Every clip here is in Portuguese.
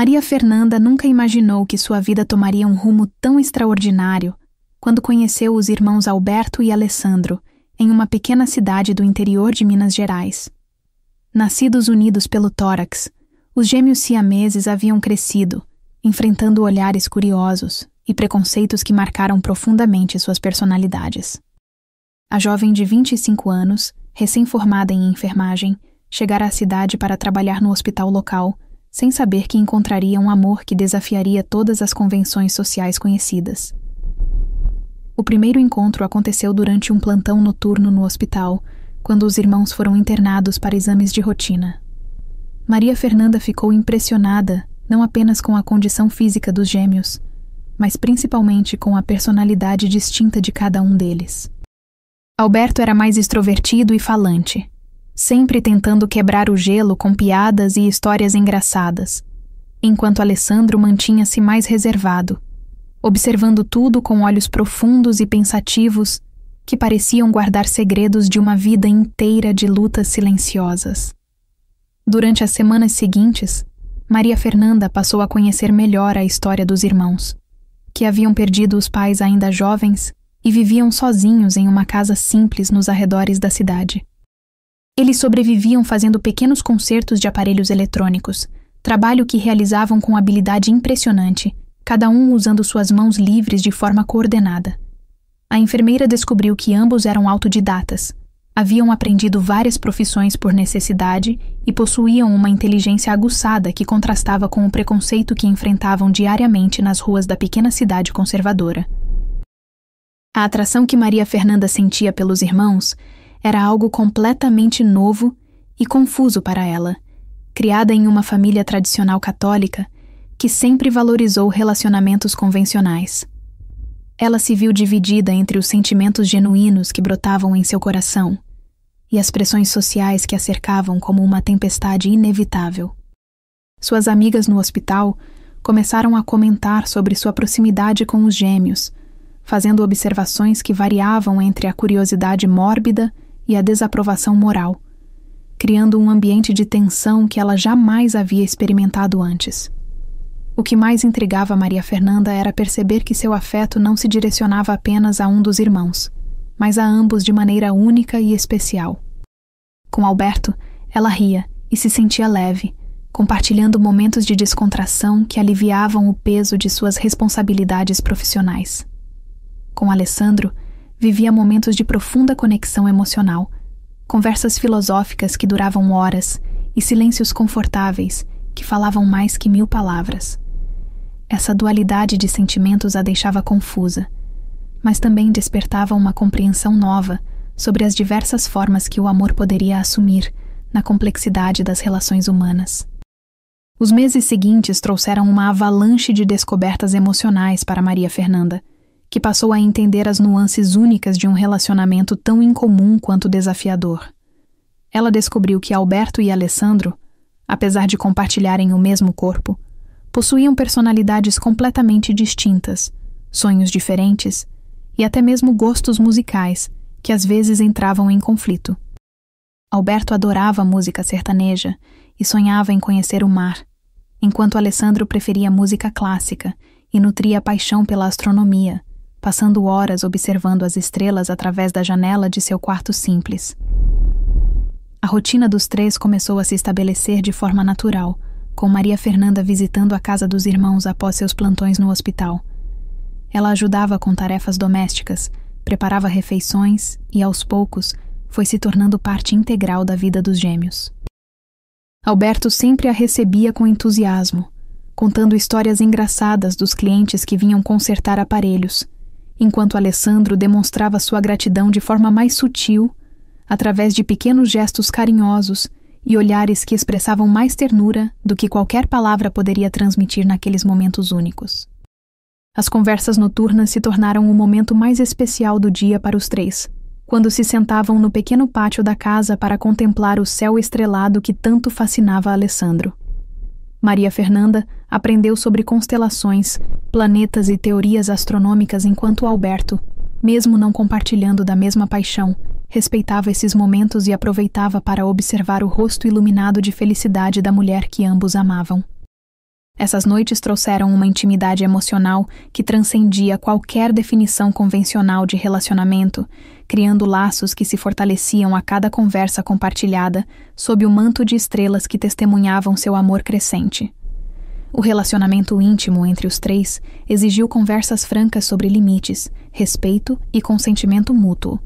Maria Fernanda nunca imaginou que sua vida tomaria um rumo tão extraordinário quando conheceu os irmãos Alberto e Alessandro em uma pequena cidade do interior de Minas Gerais. Nascidos unidos pelo tórax, os gêmeos siameses haviam crescido, enfrentando olhares curiosos e preconceitos que marcaram profundamente suas personalidades. A jovem de 25 anos, recém-formada em enfermagem, chegara à cidade para trabalhar no hospital local, sem saber que encontraria um amor que desafiaria todas as convenções sociais conhecidas. O primeiro encontro aconteceu durante um plantão noturno no hospital, quando os irmãos foram internados para exames de rotina. Maria Fernanda ficou impressionada não apenas com a condição física dos gêmeos, mas principalmente com a personalidade distinta de cada um deles. Alberto era mais extrovertido e falante, sempre tentando quebrar o gelo com piadas e histórias engraçadas, enquanto Alessandro mantinha-se mais reservado, observando tudo com olhos profundos e pensativos que pareciam guardar segredos de uma vida inteira de lutas silenciosas. Durante as semanas seguintes, Maria Fernanda passou a conhecer melhor a história dos irmãos, que haviam perdido os pais ainda jovens e viviam sozinhos em uma casa simples nos arredores da cidade. Eles sobreviviam fazendo pequenos consertos de aparelhos eletrônicos, trabalho que realizavam com habilidade impressionante, cada um usando suas mãos livres de forma coordenada. A enfermeira descobriu que ambos eram autodidatas, haviam aprendido várias profissões por necessidade e possuíam uma inteligência aguçada que contrastava com o preconceito que enfrentavam diariamente nas ruas da pequena cidade conservadora. A atração que Maria Fernanda sentia pelos irmãos era algo completamente novo e confuso para ela, criada em uma família tradicional católica que sempre valorizou relacionamentos convencionais. Ela se viu dividida entre os sentimentos genuínos que brotavam em seu coração e as pressões sociais que a cercavam como uma tempestade inevitável. Suas amigas no hospital começaram a comentar sobre sua proximidade com os gêmeos, fazendo observações que variavam entre a curiosidade mórbida e a desaprovação moral, criando um ambiente de tensão que ela jamais havia experimentado antes. O que mais intrigava Maria Fernanda era perceber que seu afeto não se direcionava apenas a um dos irmãos, mas a ambos de maneira única e especial. Com Alberto, ela ria e se sentia leve, compartilhando momentos de descontração que aliviavam o peso de suas responsabilidades profissionais. Com Alessandro, vivia momentos de profunda conexão emocional, conversas filosóficas que duravam horas e silêncios confortáveis que falavam mais que 1000 palavras. Essa dualidade de sentimentos a deixava confusa, mas também despertava uma compreensão nova sobre as diversas formas que o amor poderia assumir na complexidade das relações humanas. Os meses seguintes trouxeram uma avalanche de descobertas emocionais para Maria Fernanda, que passou a entender as nuances únicas de um relacionamento tão incomum quanto desafiador. Ela descobriu que Alberto e Alessandro, apesar de compartilharem o mesmo corpo, possuíam personalidades completamente distintas, sonhos diferentes e até mesmo gostos musicais que às vezes entravam em conflito. Alberto adorava música sertaneja e sonhava em conhecer o mar, enquanto Alessandro preferia música clássica e nutria paixão pela astronomia, passando horas observando as estrelas através da janela de seu quarto simples. A rotina dos três começou a se estabelecer de forma natural, com Maria Fernanda visitando a casa dos irmãos após seus plantões no hospital. Ela ajudava com tarefas domésticas, preparava refeições e, aos poucos, foi se tornando parte integral da vida dos gêmeos. Alberto sempre a recebia com entusiasmo, contando histórias engraçadas dos clientes que vinham consertar aparelhos, enquanto Alessandro demonstrava sua gratidão de forma mais sutil, através de pequenos gestos carinhosos e olhares que expressavam mais ternura do que qualquer palavra poderia transmitir naqueles momentos únicos. As conversas noturnas se tornaram o momento mais especial do dia para os três, quando se sentavam no pequeno pátio da casa para contemplar o céu estrelado que tanto fascinava Alessandro. Maria Fernanda aprendeu sobre constelações, planetas e teorias astronômicas enquanto Alberto, mesmo não compartilhando da mesma paixão, respeitava esses momentos e aproveitava para observar o rosto iluminado de felicidade da mulher que ambos amavam. Essas noites trouxeram uma intimidade emocional que transcendia qualquer definição convencional de relacionamento, criando laços que se fortaleciam a cada conversa compartilhada sob o manto de estrelas que testemunhavam seu amor crescente. O relacionamento íntimo entre os três exigiu conversas francas sobre limites, respeito e consentimento mútuo,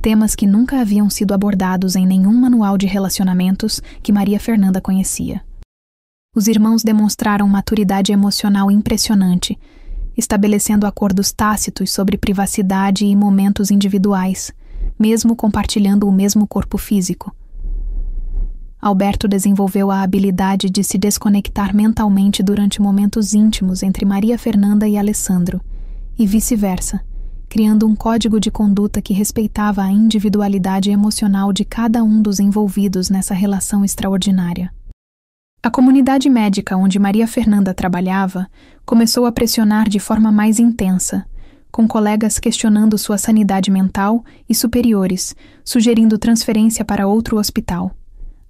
temas que nunca haviam sido abordados em nenhum manual de relacionamentos que Maria Fernanda conhecia. Os irmãos demonstraram maturidade emocional impressionante, estabelecendo acordos tácitos sobre privacidade e momentos individuais, mesmo compartilhando o mesmo corpo físico. Alberto desenvolveu a habilidade de se desconectar mentalmente durante momentos íntimos entre Maria Fernanda e Alessandro, e vice-versa, criando um código de conduta que respeitava a individualidade emocional de cada um dos envolvidos nessa relação extraordinária. A comunidade médica onde Maria Fernanda trabalhava começou a pressionar de forma mais intensa, com colegas questionando sua sanidade mental e superiores, sugerindo transferência para outro hospital.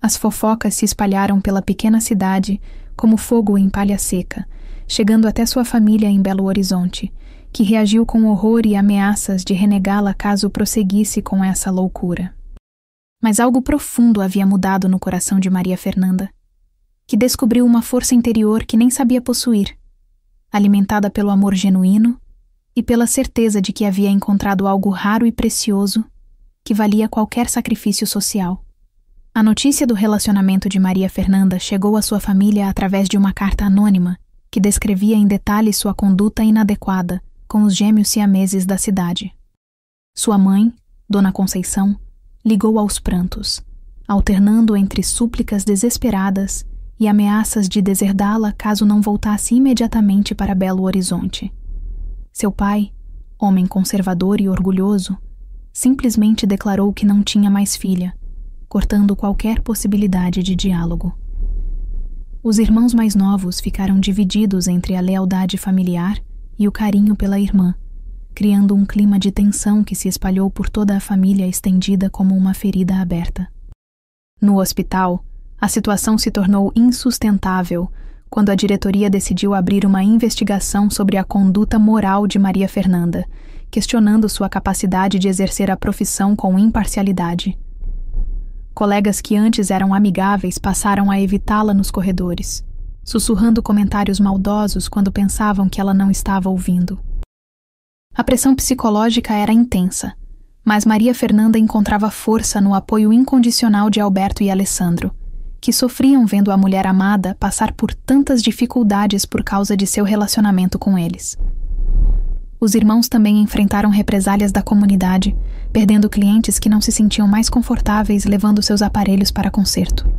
As fofocas se espalharam pela pequena cidade como fogo em palha seca, chegando até sua família em Belo Horizonte, que reagiu com horror e ameaças de renegá-la caso prosseguisse com essa loucura. Mas algo profundo havia mudado no coração de Maria Fernanda, que descobriu uma força interior que nem sabia possuir, alimentada pelo amor genuíno e pela certeza de que havia encontrado algo raro e precioso que valia qualquer sacrifício social. A notícia do relacionamento de Maria Fernanda chegou à sua família através de uma carta anônima que descrevia em detalhes sua conduta inadequada com os gêmeos siameses da cidade. Sua mãe, Dona Conceição, ligou aos prantos, alternando entre súplicas desesperadas e ameaças de deserdá-la caso não voltasse imediatamente para Belo Horizonte. Seu pai, homem conservador e orgulhoso, simplesmente declarou que não tinha mais filha, cortando qualquer possibilidade de diálogo. Os irmãos mais novos ficaram divididos entre a lealdade familiar e o carinho pela irmã, criando um clima de tensão que se espalhou por toda a família estendida como uma ferida aberta. No hospital, a situação se tornou insustentável quando a diretoria decidiu abrir uma investigação sobre a conduta moral de Maria Fernanda, questionando sua capacidade de exercer a profissão com imparcialidade. Colegas que antes eram amigáveis passaram a evitá-la nos corredores, sussurrando comentários maldosos quando pensavam que ela não estava ouvindo. A pressão psicológica era intensa, mas Maria Fernanda encontrava força no apoio incondicional de Alberto e Alessandro, que sofriam vendo a mulher amada passar por tantas dificuldades por causa de seu relacionamento com eles. Os irmãos também enfrentaram represálias da comunidade, perdendo clientes que não se sentiam mais confortáveis levando seus aparelhos para conserto.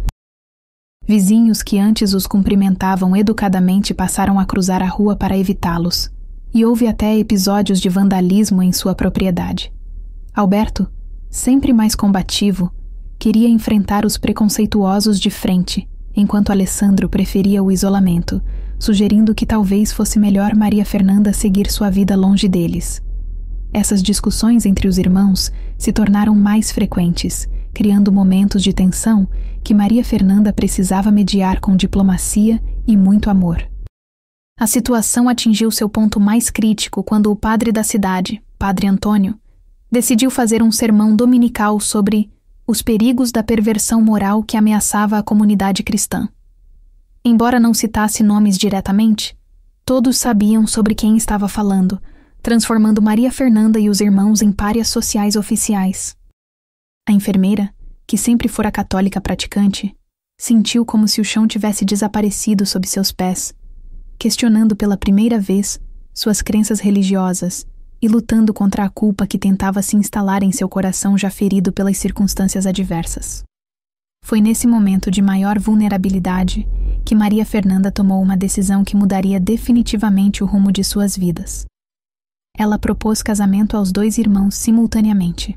Vizinhos que antes os cumprimentavam educadamente passaram a cruzar a rua para evitá-los, e houve até episódios de vandalismo em sua propriedade. Alberto, sempre mais combativo, queria enfrentar os preconceituosos de frente, enquanto Alessandro preferia o isolamento, sugerindo que talvez fosse melhor Maria Fernanda seguir sua vida longe deles. Essas discussões entre os irmãos se tornaram mais frequentes, criando momentos de tensão que Maria Fernanda precisava mediar com diplomacia e muito amor. A situação atingiu seu ponto mais crítico quando o padre da cidade, Padre Antônio, decidiu fazer um sermão dominical sobre os perigos da perversão moral que ameaçava a comunidade cristã. Embora não citasse nomes diretamente, todos sabiam sobre quem estava falando, transformando Maria Fernanda e os irmãos em párias sociais oficiais. A enfermeira, que sempre fora católica praticante, sentiu como se o chão tivesse desaparecido sob seus pés, questionando pela primeira vez suas crenças religiosas e lutando contra a culpa que tentava se instalar em seu coração já ferido pelas circunstâncias adversas. Foi nesse momento de maior vulnerabilidade que Maria Fernanda tomou uma decisão que mudaria definitivamente o rumo de suas vidas. Ela propôs casamento aos dois irmãos simultaneamente.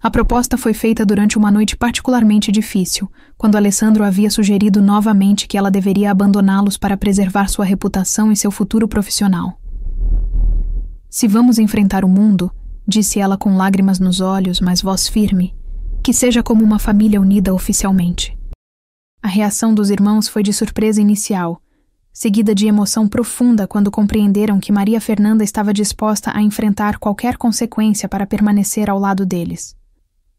A proposta foi feita durante uma noite particularmente difícil, quando Alessandro havia sugerido novamente que ela deveria abandoná-los para preservar sua reputação e seu futuro profissional. Se vamos enfrentar o mundo, disse ela com lágrimas nos olhos, mas voz firme, que seja como uma família unida oficialmente. A reação dos irmãos foi de surpresa inicial, seguida de emoção profunda quando compreenderam que Maria Fernanda estava disposta a enfrentar qualquer consequência para permanecer ao lado deles.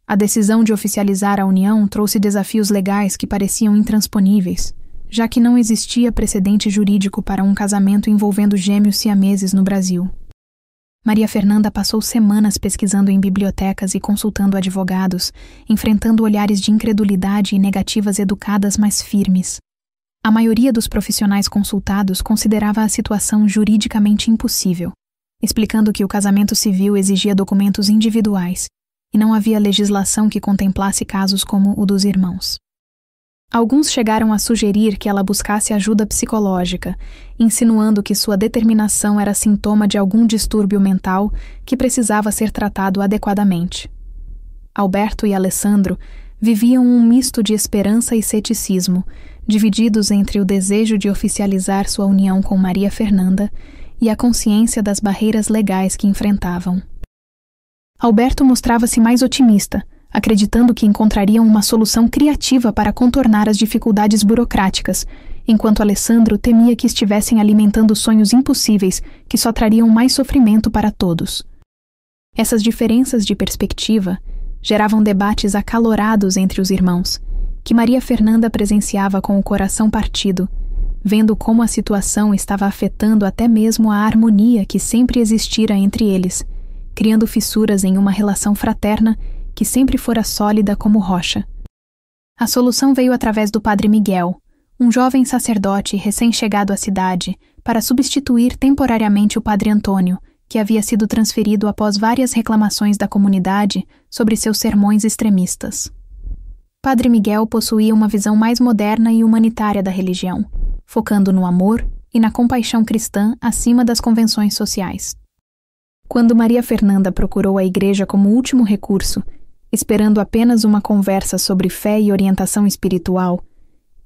A decisão de oficializar a união trouxe desafios legais que pareciam intransponíveis, já que não existia precedente jurídico para um casamento envolvendo gêmeos siameses no Brasil. Maria Fernanda passou semanas pesquisando em bibliotecas e consultando advogados, enfrentando olhares de incredulidade e negativas educadas mais firmes. A maioria dos profissionais consultados considerava a situação juridicamente impossível, explicando que o casamento civil exigia documentos individuais e não havia legislação que contemplasse casos como o dos irmãos. Alguns chegaram a sugerir que ela buscasse ajuda psicológica, insinuando que sua determinação era sintoma de algum distúrbio mental que precisava ser tratado adequadamente. Alberto e Alessandro viviam um misto de esperança e ceticismo, divididos entre o desejo de oficializar sua união com Maria Fernanda e a consciência das barreiras legais que enfrentavam. Alberto mostrava-se mais otimista, acreditando que encontrariam uma solução criativa para contornar as dificuldades burocráticas, enquanto Alessandro temia que estivessem alimentando sonhos impossíveis que só trariam mais sofrimento para todos. Essas diferenças de perspectiva geravam debates acalorados entre os irmãos, que Maria Fernanda presenciava com o coração partido, vendo como a situação estava afetando até mesmo a harmonia que sempre existira entre eles, criando fissuras em uma relação fraterna que sempre fora sólida como rocha. A solução veio através do padre Miguel, um jovem sacerdote recém-chegado à cidade, para substituir temporariamente o padre Antônio, que havia sido transferido após várias reclamações da comunidade sobre seus sermões extremistas. Padre Miguel possuía uma visão mais moderna e humanitária da religião, focando no amor e na compaixão cristã acima das convenções sociais. Quando Maria Fernanda procurou a igreja como último recurso, esperando apenas uma conversa sobre fé e orientação espiritual,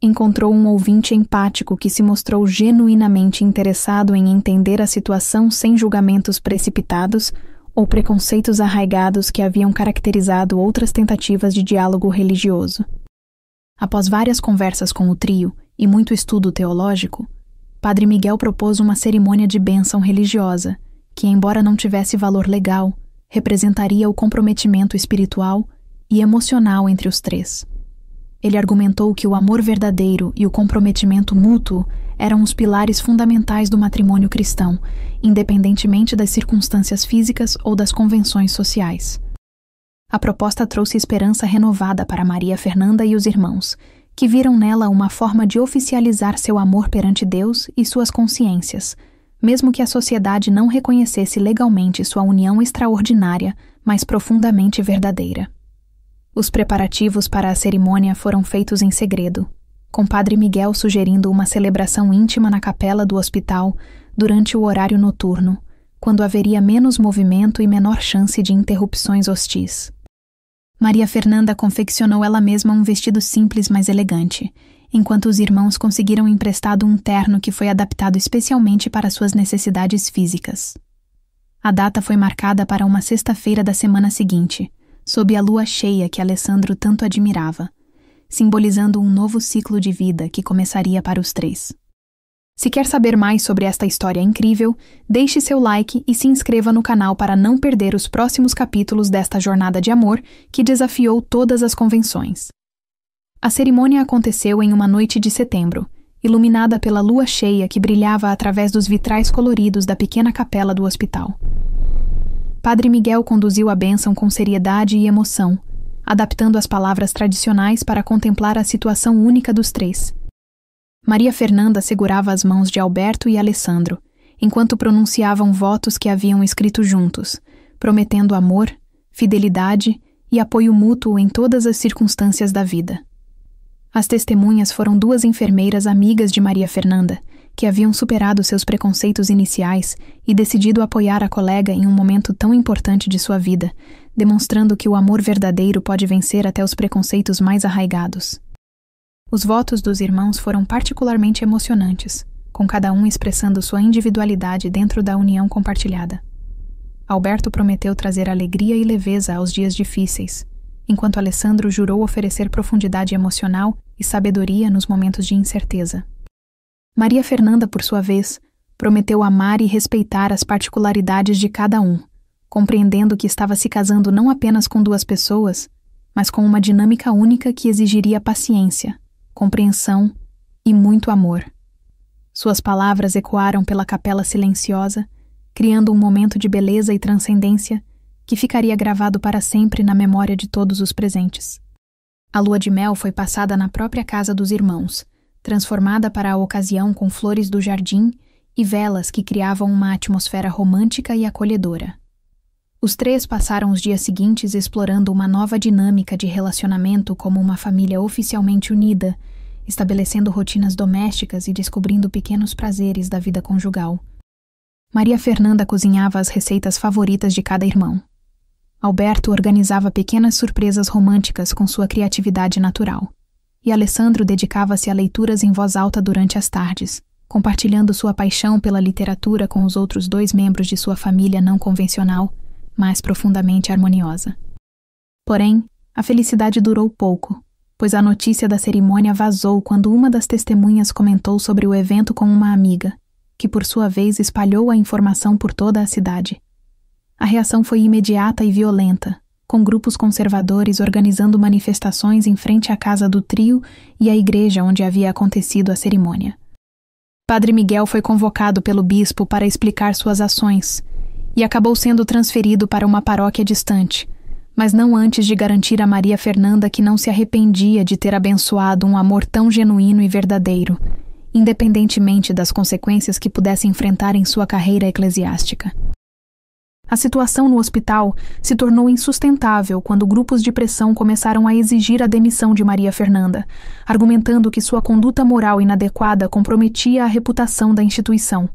encontrou um ouvinte empático que se mostrou genuinamente interessado em entender a situação sem julgamentos precipitados ou preconceitos arraigados que haviam caracterizado outras tentativas de diálogo religioso. Após várias conversas com o trio e muito estudo teológico, Padre Miguel propôs uma cerimônia de bênção religiosa, que, embora não tivesse valor legal, representaria o comprometimento espiritual e emocional entre os três. Ele argumentou que o amor verdadeiro e o comprometimento mútuo eram os pilares fundamentais do matrimônio cristão, independentemente das circunstâncias físicas ou das convenções sociais. A proposta trouxe esperança renovada para Maria Fernanda e os irmãos, que viram nela uma forma de oficializar seu amor perante Deus e suas consciências, mesmo que a sociedade não reconhecesse legalmente sua união extraordinária, mas profundamente verdadeira. Os preparativos para a cerimônia foram feitos em segredo, com Padre Miguel sugerindo uma celebração íntima na capela do hospital durante o horário noturno, quando haveria menos movimento e menor chance de interrupções hostis. Maria Fernanda confeccionou ela mesma um vestido simples, mas elegante, enquanto os irmãos conseguiram emprestado um terno que foi adaptado especialmente para suas necessidades físicas. A data foi marcada para uma sexta-feira da semana seguinte, sob a lua cheia que Alessandro tanto admirava, simbolizando um novo ciclo de vida que começaria para os três. Se quer saber mais sobre esta história incrível, deixe seu like e se inscreva no canal para não perder os próximos capítulos desta jornada de amor que desafiou todas as convenções. A cerimônia aconteceu em uma noite de setembro, iluminada pela lua cheia que brilhava através dos vitrais coloridos da pequena capela do hospital. Padre Miguel conduziu a bênção com seriedade e emoção, adaptando as palavras tradicionais para contemplar a situação única dos três. Maria Fernanda segurava as mãos de Alberto e Alessandro, enquanto pronunciavam votos que haviam escrito juntos, prometendo amor, fidelidade e apoio mútuo em todas as circunstâncias da vida. As testemunhas foram duas enfermeiras amigas de Maria Fernanda, que haviam superado seus preconceitos iniciais e decidido apoiar a colega em um momento tão importante de sua vida, demonstrando que o amor verdadeiro pode vencer até os preconceitos mais arraigados. Os votos dos irmãos foram particularmente emocionantes, com cada um expressando sua individualidade dentro da união compartilhada. Alberto prometeu trazer alegria e leveza aos dias difíceis, enquanto Alessandro jurou oferecer profundidade emocional e sabedoria nos momentos de incerteza. Maria Fernanda, por sua vez, prometeu amar e respeitar as particularidades de cada um, compreendendo que estava se casando não apenas com duas pessoas, mas com uma dinâmica única que exigiria paciência, compreensão e muito amor. Suas palavras ecoaram pela capela silenciosa, criando um momento de beleza e transcendência que ficaria gravado para sempre na memória de todos os presentes. A lua de mel foi passada na própria casa dos irmãos, transformada para a ocasião com flores do jardim e velas que criavam uma atmosfera romântica e acolhedora. Os três passaram os dias seguintes explorando uma nova dinâmica de relacionamento como uma família oficialmente unida, estabelecendo rotinas domésticas e descobrindo pequenos prazeres da vida conjugal. Maria Fernanda cozinhava as receitas favoritas de cada irmão. Alberto organizava pequenas surpresas românticas com sua criatividade natural. E Alessandro dedicava-se a leituras em voz alta durante as tardes, compartilhando sua paixão pela literatura com os outros dois membros de sua família não convencional, mas profundamente harmoniosa. Porém, a felicidade durou pouco, pois a notícia da cerimônia vazou quando uma das testemunhas comentou sobre o evento com uma amiga, que por sua vez espalhou a informação por toda a cidade. A reação foi imediata e violenta, com grupos conservadores organizando manifestações em frente à casa do trio e à igreja onde havia acontecido a cerimônia. Padre Miguel foi convocado pelo bispo para explicar suas ações e acabou sendo transferido para uma paróquia distante, mas não antes de garantir a Maria Fernanda que não se arrependia de ter abençoado um amor tão genuíno e verdadeiro, independentemente das consequências que pudesse enfrentar em sua carreira eclesiástica. A situação no hospital se tornou insustentável quando grupos de pressão começaram a exigir a demissão de Maria Fernanda, argumentando que sua conduta moral inadequada comprometia a reputação da instituição.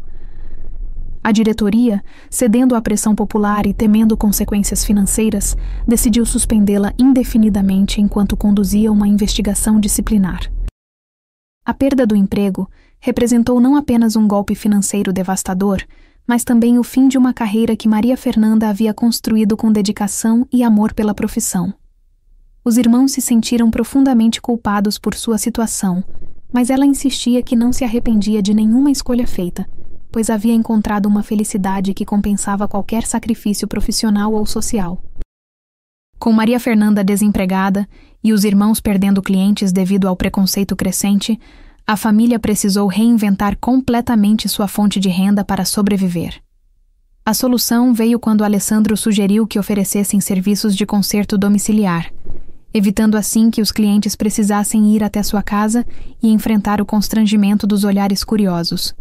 A diretoria, cedendo à pressão popular e temendo consequências financeiras, decidiu suspendê-la indefinidamente enquanto conduzia uma investigação disciplinar. A perda do emprego representou não apenas um golpe financeiro devastador, mas também o fim de uma carreira que Maria Fernanda havia construído com dedicação e amor pela profissão. Os irmãos se sentiram profundamente culpados por sua situação, mas ela insistia que não se arrependia de nenhuma escolha feita, pois havia encontrado uma felicidade que compensava qualquer sacrifício profissional ou social. Com Maria Fernanda desempregada e os irmãos perdendo clientes devido ao preconceito crescente, a família precisou reinventar completamente sua fonte de renda para sobreviver. A solução veio quando Alessandro sugeriu que oferecessem serviços de conserto domiciliar, evitando assim que os clientes precisassem ir até sua casa e enfrentar o constrangimento dos olhares curiosos.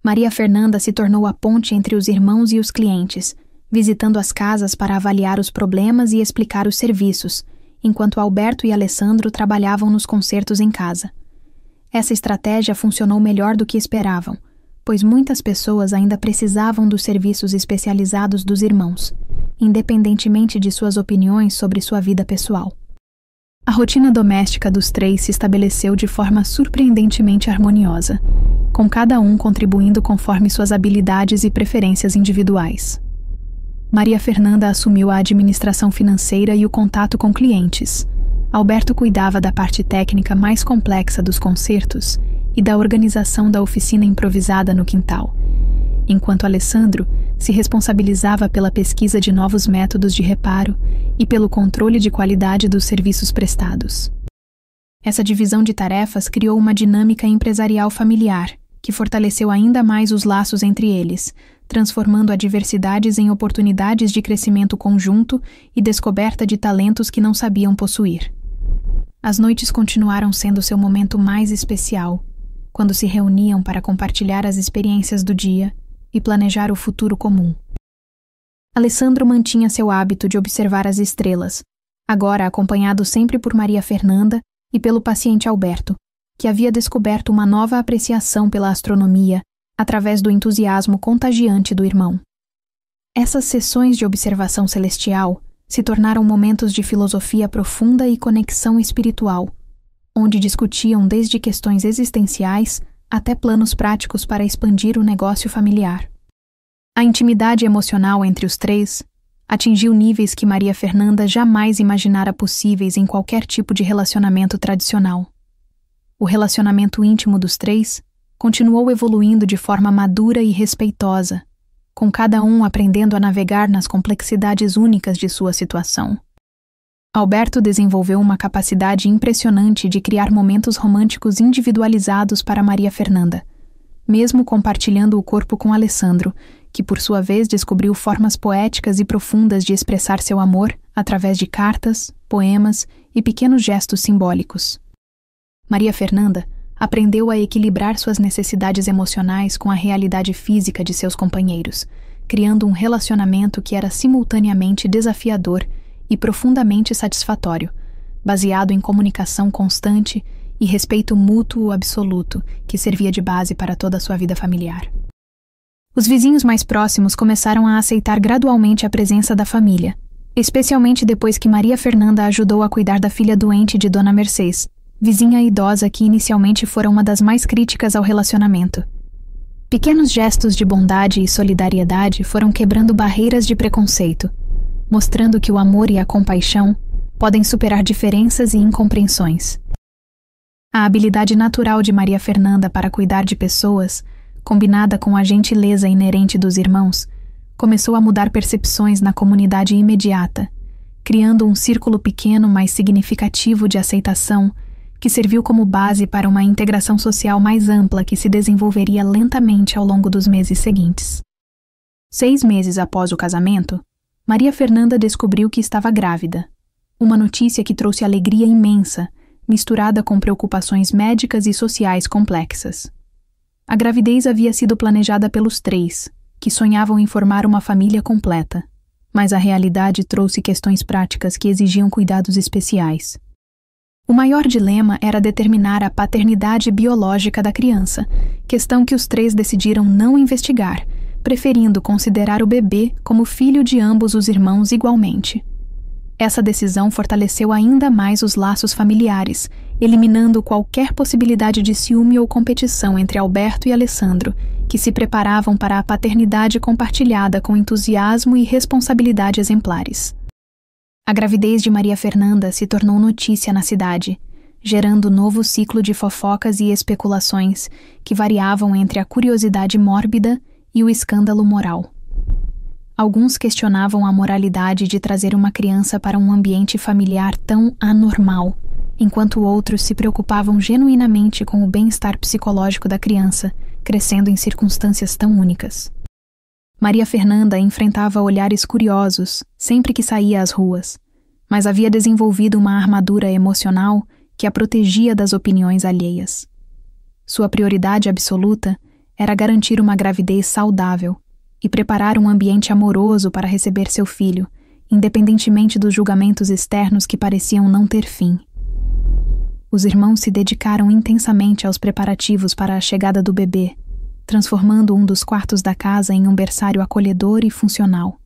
Maria Fernanda se tornou a ponte entre os irmãos e os clientes, visitando as casas para avaliar os problemas e explicar os serviços, enquanto Alberto e Alessandro trabalhavam nos concertos em casa. Essa estratégia funcionou melhor do que esperavam, pois muitas pessoas ainda precisavam dos serviços especializados dos irmãos, independentemente de suas opiniões sobre sua vida pessoal. A rotina doméstica dos três se estabeleceu de forma surpreendentemente harmoniosa, com cada um contribuindo conforme suas habilidades e preferências individuais. Maria Fernanda assumiu a administração financeira e o contato com clientes. Alberto cuidava da parte técnica mais complexa dos concertos e da organização da oficina improvisada no quintal, enquanto Alessandro se responsabilizava pela pesquisa de novos métodos de reparo e pelo controle de qualidade dos serviços prestados. Essa divisão de tarefas criou uma dinâmica empresarial familiar, que fortaleceu ainda mais os laços entre eles, transformando adversidades em oportunidades de crescimento conjunto e descoberta de talentos que não sabiam possuir. As noites continuaram sendo seu momento mais especial, quando se reuniam para compartilhar as experiências do dia e planejar o futuro comum. Alessandro mantinha seu hábito de observar as estrelas, agora acompanhado sempre por Maria Fernanda e pelo paciente Alberto, que havia descoberto uma nova apreciação pela astronomia através do entusiasmo contagiante do irmão. Essas sessões de observação celestial se tornaram momentos de filosofia profunda e conexão espiritual, onde discutiam desde questões existenciais até planos práticos para expandir o negócio familiar. A intimidade emocional entre os três atingiu níveis que Maria Fernanda jamais imaginara possíveis em qualquer tipo de relacionamento tradicional. O relacionamento íntimo dos três continuou evoluindo de forma madura e respeitosa, com cada um aprendendo a navegar nas complexidades únicas de sua situação. Alberto desenvolveu uma capacidade impressionante de criar momentos românticos individualizados para Maria Fernanda, mesmo compartilhando o corpo com Alessandro, que por sua vez descobriu formas poéticas e profundas de expressar seu amor através de cartas, poemas e pequenos gestos simbólicos. Maria Fernanda aprendeu a equilibrar suas necessidades emocionais com a realidade física de seus companheiros, criando um relacionamento que era simultaneamente desafiador e profundamente satisfatório, baseado em comunicação constante e respeito mútuo absoluto, que servia de base para toda a sua vida familiar. Os vizinhos mais próximos começaram a aceitar gradualmente a presença da família, especialmente depois que Maria Fernanda ajudou a cuidar da filha doente de Dona Mercês, vizinha idosa que inicialmente fora uma das mais críticas ao relacionamento. Pequenos gestos de bondade e solidariedade foram quebrando barreiras de preconceito, mostrando que o amor e a compaixão podem superar diferenças e incompreensões. A habilidade natural de Maria Fernanda para cuidar de pessoas, combinada com a gentileza inerente dos irmãos, começou a mudar percepções na comunidade imediata, criando um círculo pequeno mais significativo de aceitação que serviu como base para uma integração social mais ampla que se desenvolveria lentamente ao longo dos meses seguintes. 6 meses após o casamento, Maria Fernanda descobriu que estava grávida, uma notícia que trouxe alegria imensa, misturada com preocupações médicas e sociais complexas. A gravidez havia sido planejada pelos 3, que sonhavam em formar uma família completa, mas a realidade trouxe questões práticas que exigiam cuidados especiais. O maior dilema era determinar a paternidade biológica da criança, questão que os 3 decidiram não investigar, preferindo considerar o bebê como filho de ambos os irmãos igualmente. Essa decisão fortaleceu ainda mais os laços familiares, eliminando qualquer possibilidade de ciúme ou competição entre Alberto e Alessandro, que se preparavam para a paternidade compartilhada com entusiasmo e responsabilidade exemplares. A gravidez de Maria Fernanda se tornou notícia na cidade, gerando novo ciclo de fofocas e especulações que variavam entre a curiosidade mórbida e o escândalo moral. Alguns questionavam a moralidade de trazer uma criança para um ambiente familiar tão anormal, enquanto outros se preocupavam genuinamente com o bem-estar psicológico da criança, crescendo em circunstâncias tão únicas. Maria Fernanda enfrentava olhares curiosos sempre que saía às ruas, mas havia desenvolvido uma armadura emocional que a protegia das opiniões alheias. Sua prioridade absoluta era garantir uma gravidez saudável e preparar um ambiente amoroso para receber seu filho, independentemente dos julgamentos externos que pareciam não ter fim. Os irmãos se dedicaram intensamente aos preparativos para a chegada do bebê, transformando um dos quartos da casa em um berçário acolhedor e funcional.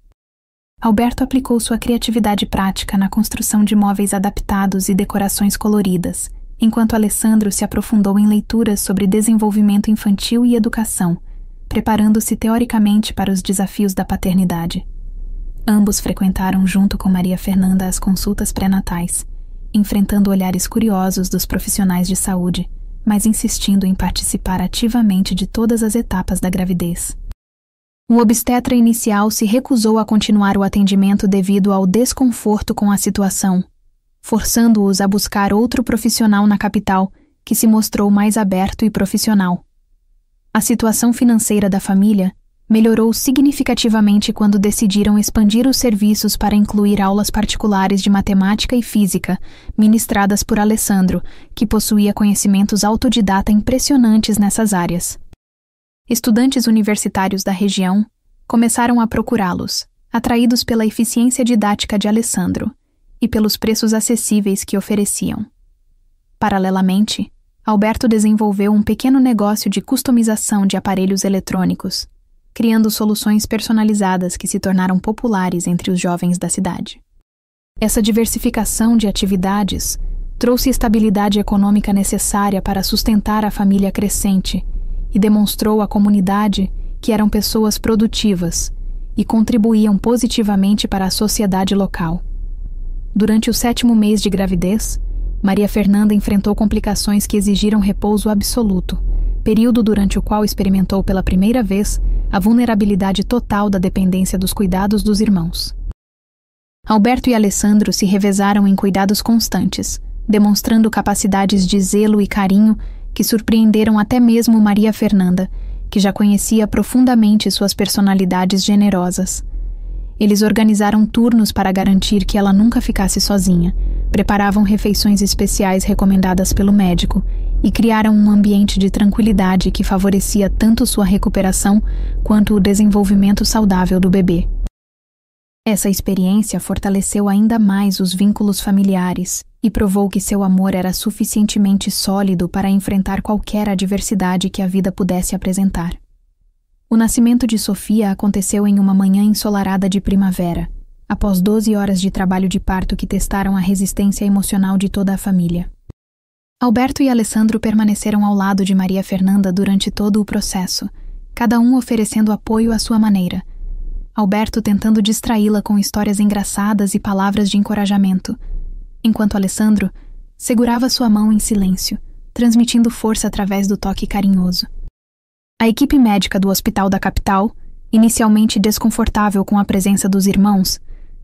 Alberto aplicou sua criatividade prática na construção de móveis adaptados e decorações coloridas, enquanto Alessandro se aprofundou em leituras sobre desenvolvimento infantil e educação, preparando-se teoricamente para os desafios da paternidade. Ambos frequentaram junto com Maria Fernanda as consultas pré-natais, enfrentando olhares curiosos dos profissionais de saúde, mas insistindo em participar ativamente de todas as etapas da gravidez. O obstetra inicial se recusou a continuar o atendimento devido ao desconforto com a situação, forçando-os a buscar outro profissional na capital, que se mostrou mais aberto e profissional. A situação financeira da família melhorou significativamente quando decidiram expandir os serviços para incluir aulas particulares de matemática e física, ministradas por Alessandro, que possuía conhecimentos autodidata impressionantes nessas áreas. Estudantes universitários da região começaram a procurá-los, atraídos pela eficiência didática de Alessandro e pelos preços acessíveis que ofereciam. Paralelamente, Alberto desenvolveu um pequeno negócio de customização de aparelhos eletrônicos, criando soluções personalizadas que se tornaram populares entre os jovens da cidade. Essa diversificação de atividades trouxe estabilidade econômica necessária para sustentar a família crescente e demonstrou à comunidade que eram pessoas produtivas e contribuíam positivamente para a sociedade local. Durante o 7º mês de gravidez, Maria Fernanda enfrentou complicações que exigiram repouso absoluto, período durante o qual experimentou pela primeira vez a vulnerabilidade total da dependência dos cuidados dos irmãos. Alberto e Alessandro se revezaram em cuidados constantes, demonstrando capacidades de zelo e carinho que surpreenderam até mesmo Maria Fernanda, que já conhecia profundamente suas personalidades generosas. Eles organizaram turnos para garantir que ela nunca ficasse sozinha, preparavam refeições especiais recomendadas pelo médico e criaram um ambiente de tranquilidade que favorecia tanto sua recuperação quanto o desenvolvimento saudável do bebê. Essa experiência fortaleceu ainda mais os vínculos familiares e provou que seu amor era suficientemente sólido para enfrentar qualquer adversidade que a vida pudesse apresentar. O nascimento de Sofia aconteceu em uma manhã ensolarada de primavera, após 12 horas de trabalho de parto que testaram a resistência emocional de toda a família. Alberto e Alessandro permaneceram ao lado de Maria Fernanda durante todo o processo, cada um oferecendo apoio à sua maneira. Alberto tentando distraí-la com histórias engraçadas e palavras de encorajamento, enquanto Alessandro segurava sua mão em silêncio, transmitindo força através do toque carinhoso. A equipe médica do hospital da capital, inicialmente desconfortável com a presença dos irmãos,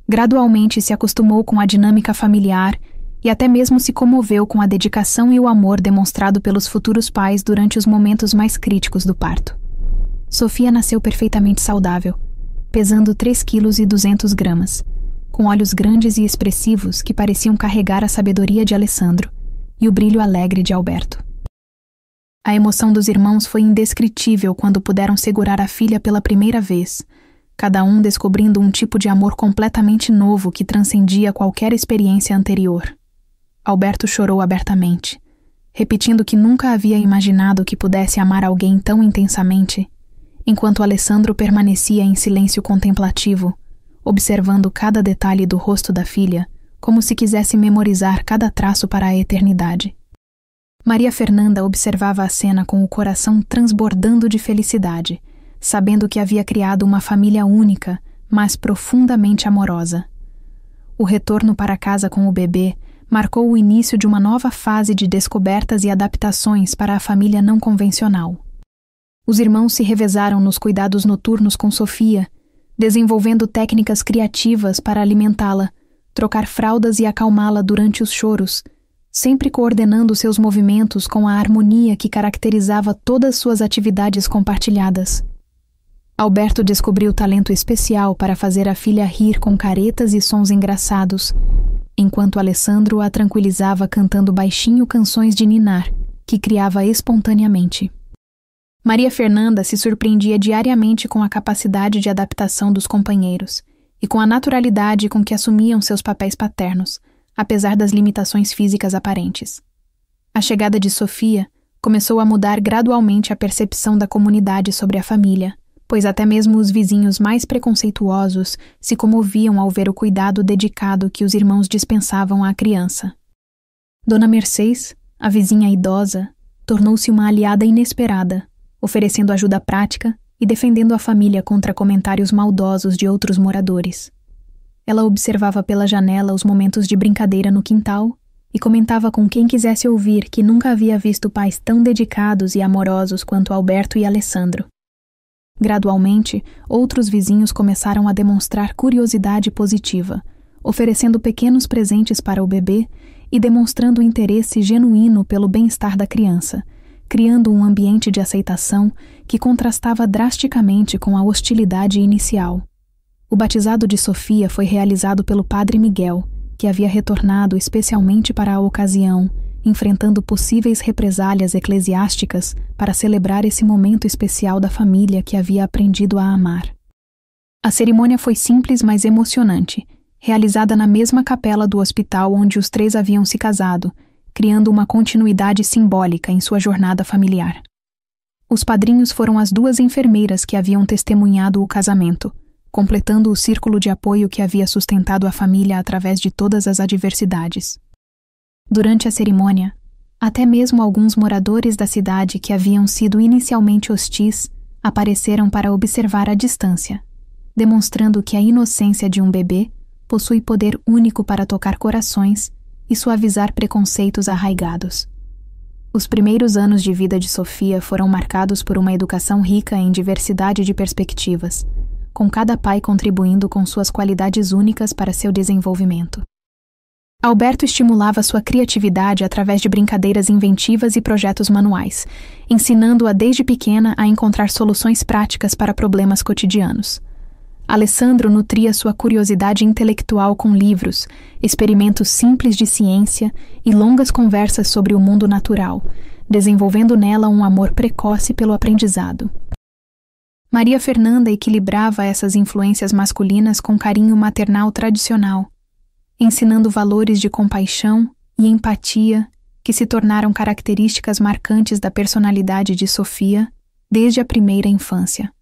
gradualmente se acostumou com a dinâmica familiar e até mesmo se comoveu com a dedicação e o amor demonstrado pelos futuros pais durante os momentos mais críticos do parto. Sofia nasceu perfeitamente saudável, pesando 3,2 kg, com olhos grandes e expressivos que pareciam carregar a sabedoria de Alessandro e o brilho alegre de Alberto. A emoção dos irmãos foi indescritível quando puderam segurar a filha pela primeira vez, cada um descobrindo um tipo de amor completamente novo que transcendia qualquer experiência anterior. Alberto chorou abertamente, repetindo que nunca havia imaginado que pudesse amar alguém tão intensamente, enquanto Alessandro permanecia em silêncio contemplativo, observando cada detalhe do rosto da filha, como se quisesse memorizar cada traço para a eternidade. Maria Fernanda observava a cena com o coração transbordando de felicidade, sabendo que havia criado uma família única, mas profundamente amorosa. O retorno para casa com o bebê marcou o início de uma nova fase de descobertas e adaptações para a família não convencional. Os irmãos se revezaram nos cuidados noturnos com Sofia, desenvolvendo técnicas criativas para alimentá-la, trocar fraldas e acalmá-la durante os choros, sempre coordenando seus movimentos com a harmonia que caracterizava todas suas atividades compartilhadas. Alberto descobriu talento especial para fazer a filha rir com caretas e sons engraçados, enquanto Alessandro a tranquilizava cantando baixinho canções de ninar, que criava espontaneamente. Maria Fernanda se surpreendia diariamente com a capacidade de adaptação dos companheiros e com a naturalidade com que assumiam seus papéis paternos, apesar das limitações físicas aparentes. A chegada de Sofia começou a mudar gradualmente a percepção da comunidade sobre a família, pois até mesmo os vizinhos mais preconceituosos se comoviam ao ver o cuidado dedicado que os irmãos dispensavam à criança. Dona Mercês, a vizinha idosa, tornou-se uma aliada inesperada, oferecendo ajuda prática e defendendo a família contra comentários maldosos de outros moradores. Ela observava pela janela os momentos de brincadeira no quintal e comentava com quem quisesse ouvir que nunca havia visto pais tão dedicados e amorosos quanto Alberto e Alessandro. Gradualmente, outros vizinhos começaram a demonstrar curiosidade positiva, oferecendo pequenos presentes para o bebê e demonstrando interesse genuíno pelo bem-estar da criança, criando um ambiente de aceitação que contrastava drasticamente com a hostilidade inicial. O batizado de Sofia foi realizado pelo padre Miguel, que havia retornado especialmente para a ocasião, enfrentando possíveis represálias eclesiásticas para celebrar esse momento especial da família que havia aprendido a amar. A cerimônia foi simples, mas emocionante, realizada na mesma capela do hospital onde os três haviam se casado, criando uma continuidade simbólica em sua jornada familiar. Os padrinhos foram as 2 enfermeiras que haviam testemunhado o casamento, completando o círculo de apoio que havia sustentado a família através de todas as adversidades. Durante a cerimônia, até mesmo alguns moradores da cidade que haviam sido inicialmente hostis apareceram para observar à distância, demonstrando que a inocência de um bebê possui poder único para tocar corações e suavizar preconceitos arraigados. Os primeiros anos de vida de Sofia foram marcados por uma educação rica em diversidade de perspectivas, com cada pai contribuindo com suas qualidades únicas para seu desenvolvimento. Alberto estimulava sua criatividade através de brincadeiras inventivas e projetos manuais, ensinando-a desde pequena a encontrar soluções práticas para problemas cotidianos. Alessandro nutria sua curiosidade intelectual com livros, experimentos simples de ciência e longas conversas sobre o mundo natural, desenvolvendo nela um amor precoce pelo aprendizado. Maria Fernanda equilibrava essas influências masculinas com carinho maternal tradicional, ensinando valores de compaixão e empatia que se tornaram características marcantes da personalidade de Sofia desde a primeira infância.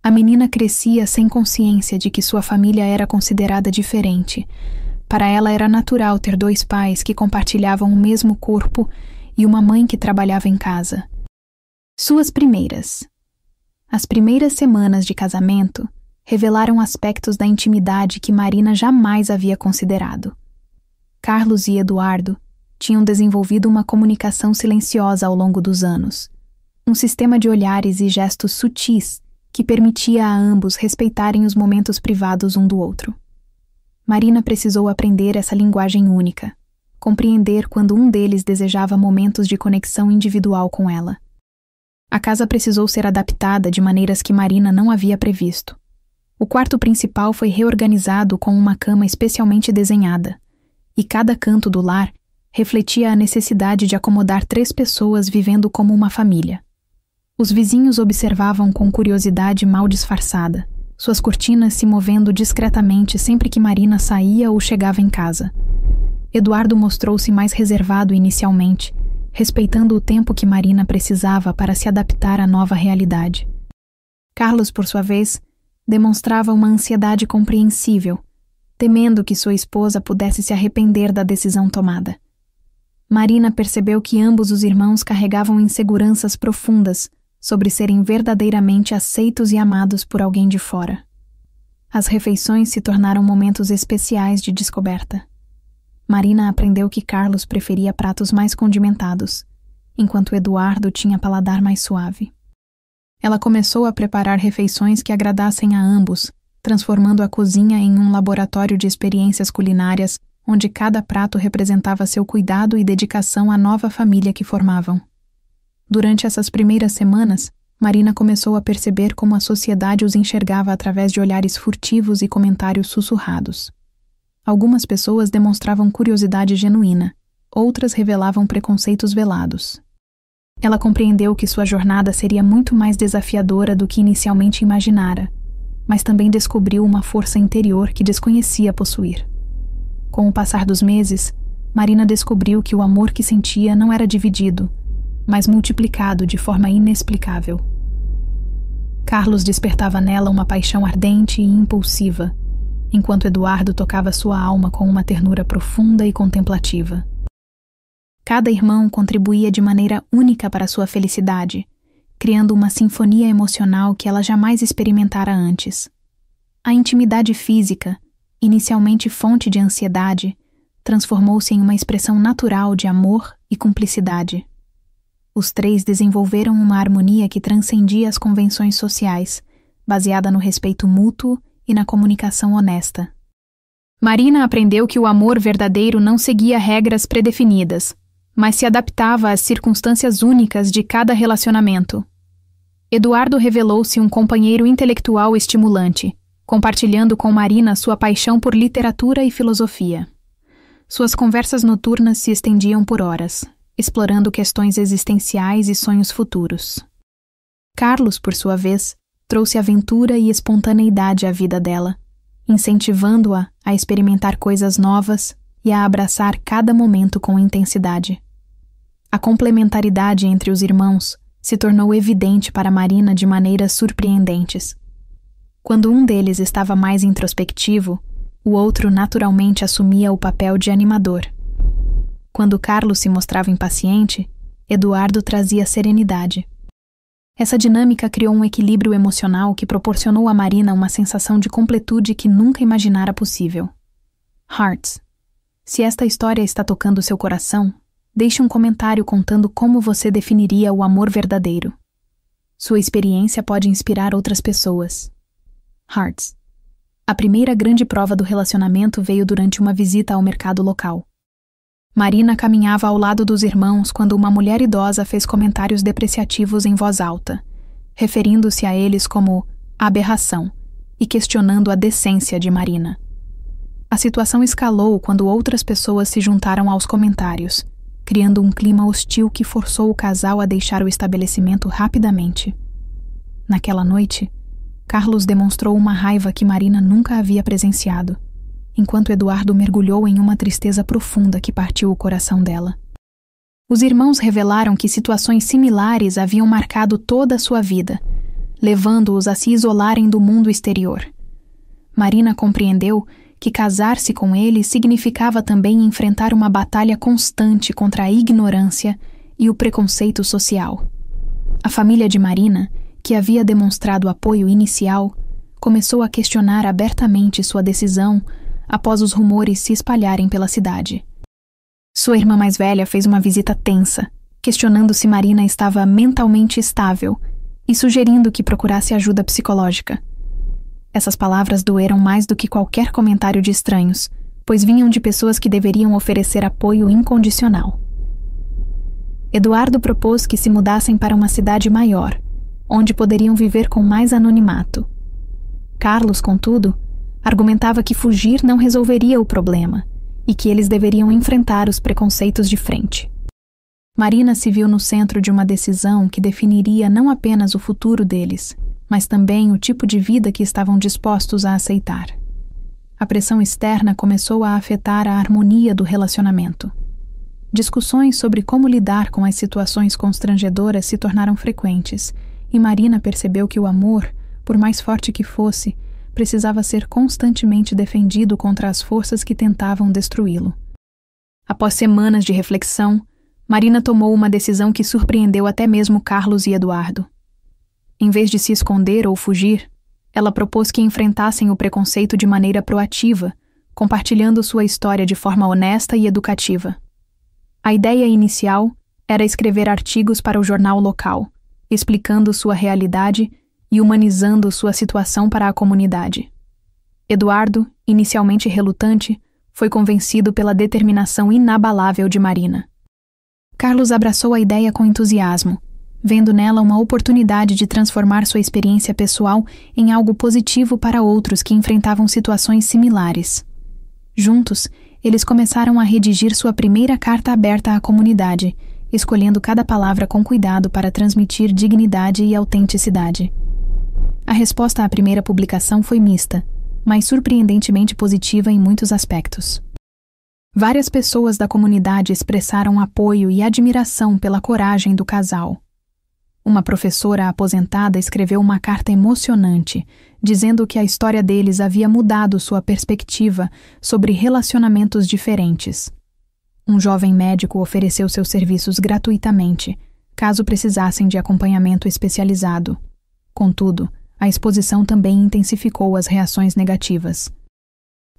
A menina crescia sem consciência de que sua família era considerada diferente. Para ela era natural ter dois pais que compartilhavam o mesmo corpo e uma mãe que trabalhava em casa. As primeiras semanas de casamento revelaram aspectos da intimidade que Marina jamais havia considerado. Carlos e Eduardo tinham desenvolvido uma comunicação silenciosa ao longo dos anos, um sistema de olhares e gestos sutis que permitia a ambos respeitarem os momentos privados um do outro. Marina precisou aprender essa linguagem única, compreender quando um deles desejava momentos de conexão individual com ela. A casa precisou ser adaptada de maneiras que Marina não havia previsto. O quarto principal foi reorganizado com uma cama especialmente desenhada, e cada canto do lar refletia a necessidade de acomodar 3 pessoas vivendo como uma família. Os vizinhos observavam com curiosidade mal disfarçada, suas cortinas se movendo discretamente sempre que Marina saía ou chegava em casa. Eduardo mostrou-se mais reservado inicialmente, respeitando o tempo que Marina precisava para se adaptar à nova realidade. Carlos, por sua vez, demonstrava uma ansiedade compreensível, temendo que sua esposa pudesse se arrepender da decisão tomada. Marina percebeu que ambos os irmãos carregavam inseguranças profundas sobre serem verdadeiramente aceitos e amados por alguém de fora. As refeições se tornaram momentos especiais de descoberta. Marina aprendeu que Carlos preferia pratos mais condimentados, enquanto Eduardo tinha paladar mais suave. Ela começou a preparar refeições que agradassem a ambos, transformando a cozinha em um laboratório de experiências culinárias onde cada prato representava seu cuidado e dedicação à nova família que formavam. Durante essas primeiras semanas, Marina começou a perceber como a sociedade os enxergava através de olhares furtivos e comentários sussurrados. Algumas pessoas demonstravam curiosidade genuína, outras revelavam preconceitos velados. Ela compreendeu que sua jornada seria muito mais desafiadora do que inicialmente imaginara, mas também descobriu uma força interior que desconhecia possuir. Com o passar dos meses, Marina descobriu que o amor que sentia não era dividido, mas multiplicado de forma inexplicável. Carlos despertava nela uma paixão ardente e impulsiva, enquanto Eduardo tocava sua alma com uma ternura profunda e contemplativa. Cada irmão contribuía de maneira única para sua felicidade, criando uma sinfonia emocional que ela jamais experimentara antes. A intimidade física, inicialmente fonte de ansiedade, transformou-se em uma expressão natural de amor e cumplicidade. Os 3 desenvolveram uma harmonia que transcendia as convenções sociais, baseada no respeito mútuo e na comunicação honesta. Marina aprendeu que o amor verdadeiro não seguia regras predefinidas, mas se adaptava às circunstâncias únicas de cada relacionamento. Eduardo revelou-se um companheiro intelectual estimulante, compartilhando com Marina sua paixão por literatura e filosofia. Suas conversas noturnas se estendiam por horas, explorando questões existenciais e sonhos futuros. Carlos, por sua vez, trouxe aventura e espontaneidade à vida dela, incentivando-a a experimentar coisas novas e a abraçar cada momento com intensidade. A complementaridade entre os irmãos se tornou evidente para Marina de maneiras surpreendentes. Quando um deles estava mais introspectivo, o outro naturalmente assumia o papel de animador. Quando Carlos se mostrava impaciente, Eduardo trazia serenidade. Essa dinâmica criou um equilíbrio emocional que proporcionou a Marina uma sensação de completude que nunca imaginara possível. Hearts. Se esta história está tocando seu coração, deixe um comentário contando como você definiria o amor verdadeiro. Sua experiência pode inspirar outras pessoas. Hearts. A primeira grande prova do relacionamento veio durante uma visita ao mercado local. Marina caminhava ao lado dos irmãos quando uma mulher idosa fez comentários depreciativos em voz alta, referindo-se a eles como aberração e questionando a decência de Marina. A situação escalou quando outras pessoas se juntaram aos comentários, criando um clima hostil que forçou o casal a deixar o estabelecimento rapidamente. Naquela noite, Carlos demonstrou uma raiva que Marina nunca havia presenciado, enquanto Eduardo mergulhou em uma tristeza profunda que partiu o coração dela. Os irmãos revelaram que situações similares haviam marcado toda a sua vida, levando-os a se isolarem do mundo exterior. Marina compreendeu que casar-se com ele significava também enfrentar uma batalha constante contra a ignorância e o preconceito social. A família de Marina, que havia demonstrado apoio inicial, começou a questionar abertamente sua decisão após os rumores se espalharem pela cidade. Sua irmã mais velha fez uma visita tensa, questionando se Marina estava mentalmente estável e sugerindo que procurasse ajuda psicológica. Essas palavras doeram mais do que qualquer comentário de estranhos, pois vinham de pessoas que deveriam oferecer apoio incondicional. Eduardo propôs que se mudassem para uma cidade maior, onde poderiam viver com mais anonimato. Carlos, contudo, argumentava que fugir não resolveria o problema e que eles deveriam enfrentar os preconceitos de frente. Marina se viu no centro de uma decisão que definiria não apenas o futuro deles, mas também o tipo de vida que estavam dispostos a aceitar. A pressão externa começou a afetar a harmonia do relacionamento. Discussões sobre como lidar com as situações constrangedoras se tornaram frequentes, e Marina percebeu que o amor, por mais forte que fosse, precisava ser constantemente defendido contra as forças que tentavam destruí-lo. Após semanas de reflexão, Marina tomou uma decisão que surpreendeu até mesmo Carlos e Eduardo. Em vez de se esconder ou fugir, ela propôs que enfrentassem o preconceito de maneira proativa, compartilhando sua história de forma honesta e educativa. A ideia inicial era escrever artigos para o jornal local, explicando sua realidade e humanizando sua situação para a comunidade. Eduardo, inicialmente relutante, foi convencido pela determinação inabalável de Marina. Carlos abraçou a ideia com entusiasmo, vendo nela uma oportunidade de transformar sua experiência pessoal em algo positivo para outros que enfrentavam situações similares. Juntos, eles começaram a redigir sua primeira carta aberta à comunidade, escolhendo cada palavra com cuidado para transmitir dignidade e autenticidade. A resposta à primeira publicação foi mista, mas surpreendentemente positiva em muitos aspectos. Várias pessoas da comunidade expressaram apoio e admiração pela coragem do casal. Uma professora aposentada escreveu uma carta emocionante, dizendo que a história deles havia mudado sua perspectiva sobre relacionamentos diferentes. Um jovem médico ofereceu seus serviços gratuitamente, caso precisassem de acompanhamento especializado. Contudo, a exposição também intensificou as reações negativas.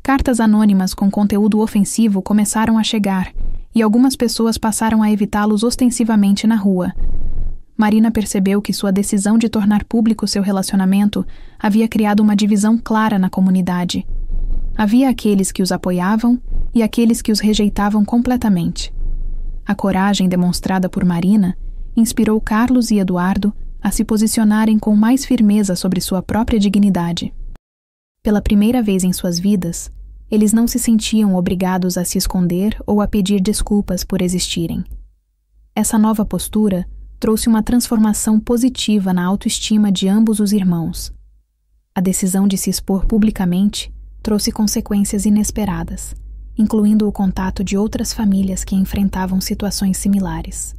Cartas anônimas com conteúdo ofensivo começaram a chegar, e algumas pessoas passaram a evitá-los ostensivamente na rua. Marina percebeu que sua decisão de tornar público seu relacionamento havia criado uma divisão clara na comunidade. Havia aqueles que os apoiavam e aqueles que os rejeitavam completamente. A coragem demonstrada por Marina inspirou Carlos e Eduardo a se posicionarem com mais firmeza sobre sua própria dignidade. Pela primeira vez em suas vidas, eles não se sentiam obrigados a se esconder ou a pedir desculpas por existirem. Essa nova postura trouxe uma transformação positiva na autoestima de ambos os irmãos. A decisão de se expor publicamente trouxe consequências inesperadas, incluindo o contato de outras famílias que enfrentavam situações similares.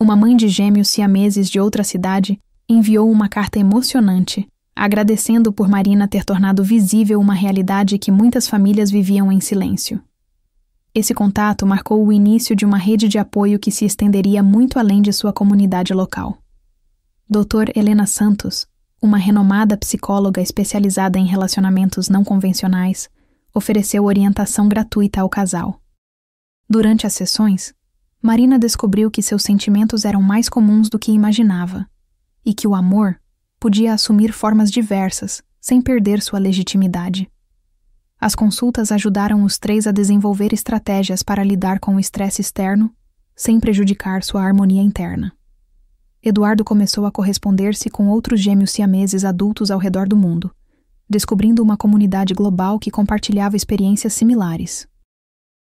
Uma mãe de gêmeos siameses de outra cidade enviou uma carta emocionante, agradecendo por Marina ter tornado visível uma realidade que muitas famílias viviam em silêncio. Esse contato marcou o início de uma rede de apoio que se estenderia muito além de sua comunidade local. Dr. Helena Santos, uma renomada psicóloga especializada em relacionamentos não convencionais, ofereceu orientação gratuita ao casal. Durante as sessões, Marina descobriu que seus sentimentos eram mais comuns do que imaginava, e que o amor podia assumir formas diversas, sem perder sua legitimidade. As consultas ajudaram os três a desenvolver estratégias para lidar com o estresse externo, sem prejudicar sua harmonia interna. Eduardo começou a corresponder-se com outros gêmeos siameses adultos ao redor do mundo, descobrindo uma comunidade global que compartilhava experiências similares.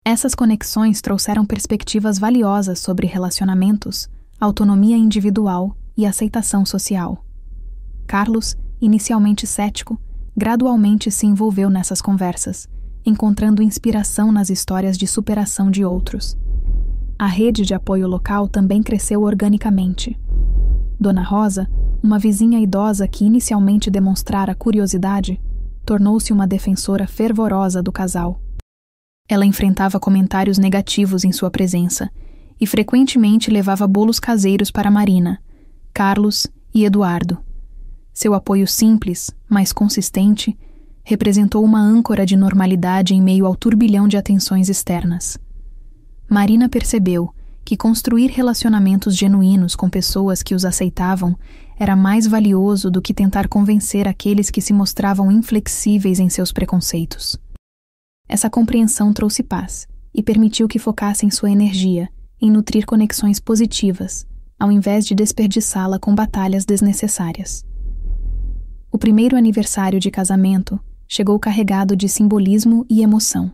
Essas conexões trouxeram perspectivas valiosas sobre relacionamentos, autonomia individual e aceitação social. Carlos, inicialmente cético, gradualmente se envolveu nessas conversas, encontrando inspiração nas histórias de superação de outros. A rede de apoio local também cresceu organicamente. Dona Rosa, uma vizinha idosa que inicialmente demonstrara curiosidade, tornou-se uma defensora fervorosa do casal. Ela enfrentava comentários negativos em sua presença e frequentemente levava bolos caseiros para Marina, Carlos e Eduardo. Seu apoio simples, mas consistente, representou uma âncora de normalidade em meio ao turbilhão de atenções externas. Marina percebeu que construir relacionamentos genuínos com pessoas que os aceitavam era mais valioso do que tentar convencer aqueles que se mostravam inflexíveis em seus preconceitos. Essa compreensão trouxe paz e permitiu que focassem sua energia em nutrir conexões positivas, ao invés de desperdiçá-la com batalhas desnecessárias. O primeiro aniversário de casamento chegou carregado de simbolismo e emoção.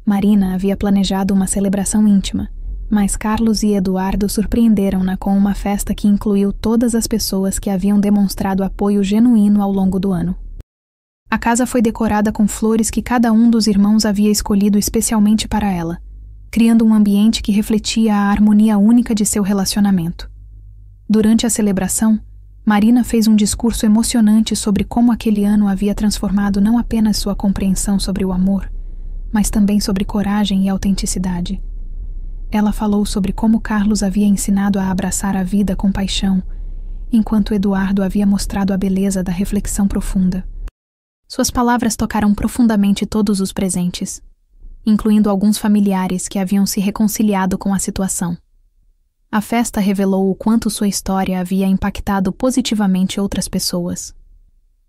Marina havia planejado uma celebração íntima, mas Carlos e Eduardo surpreenderam-na com uma festa que incluiu todas as pessoas que haviam demonstrado apoio genuíno ao longo do ano. A casa foi decorada com flores que cada um dos irmãos havia escolhido especialmente para ela, criando um ambiente que refletia a harmonia única de seu relacionamento. Durante a celebração, Marina fez um discurso emocionante sobre como aquele ano havia transformado não apenas sua compreensão sobre o amor, mas também sobre coragem e autenticidade. Ela falou sobre como Carlos havia ensinado a abraçar a vida com paixão, enquanto Eduardo havia mostrado a beleza da reflexão profunda. Suas palavras tocaram profundamente todos os presentes, incluindo alguns familiares que haviam se reconciliado com a situação. A festa revelou o quanto sua história havia impactado positivamente outras pessoas.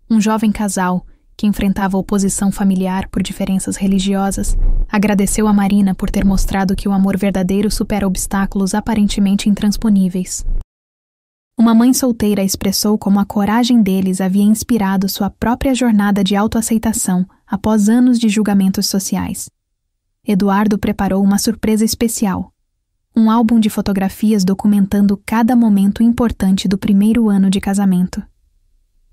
Um jovem casal, que enfrentava oposição familiar por diferenças religiosas, agradeceu a Marina por ter mostrado que o amor verdadeiro supera obstáculos aparentemente intransponíveis. Uma mãe solteira expressou como a coragem deles havia inspirado sua própria jornada de autoaceitação após anos de julgamentos sociais. Eduardo preparou uma surpresa especial: um álbum de fotografias documentando cada momento importante do primeiro ano de casamento.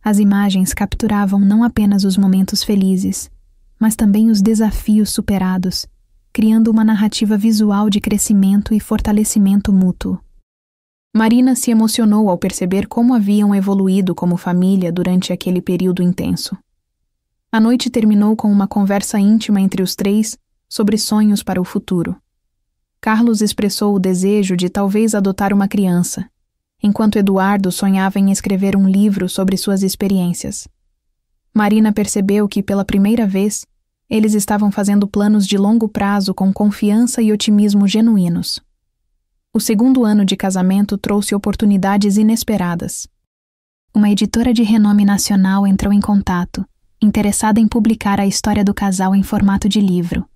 As imagens capturavam não apenas os momentos felizes, mas também os desafios superados, criando uma narrativa visual de crescimento e fortalecimento mútuo. Marina se emocionou ao perceber como haviam evoluído como família durante aquele período intenso. A noite terminou com uma conversa íntima entre os três sobre sonhos para o futuro. Carlos expressou o desejo de talvez adotar uma criança, enquanto Eduardo sonhava em escrever um livro sobre suas experiências. Marina percebeu que, pela primeira vez, eles estavam fazendo planos de longo prazo com confiança e otimismo genuínos. O segundo ano de casamento trouxe oportunidades inesperadas. Uma editora de renome nacional entrou em contato, interessada em publicar a história do casal em formato de livro.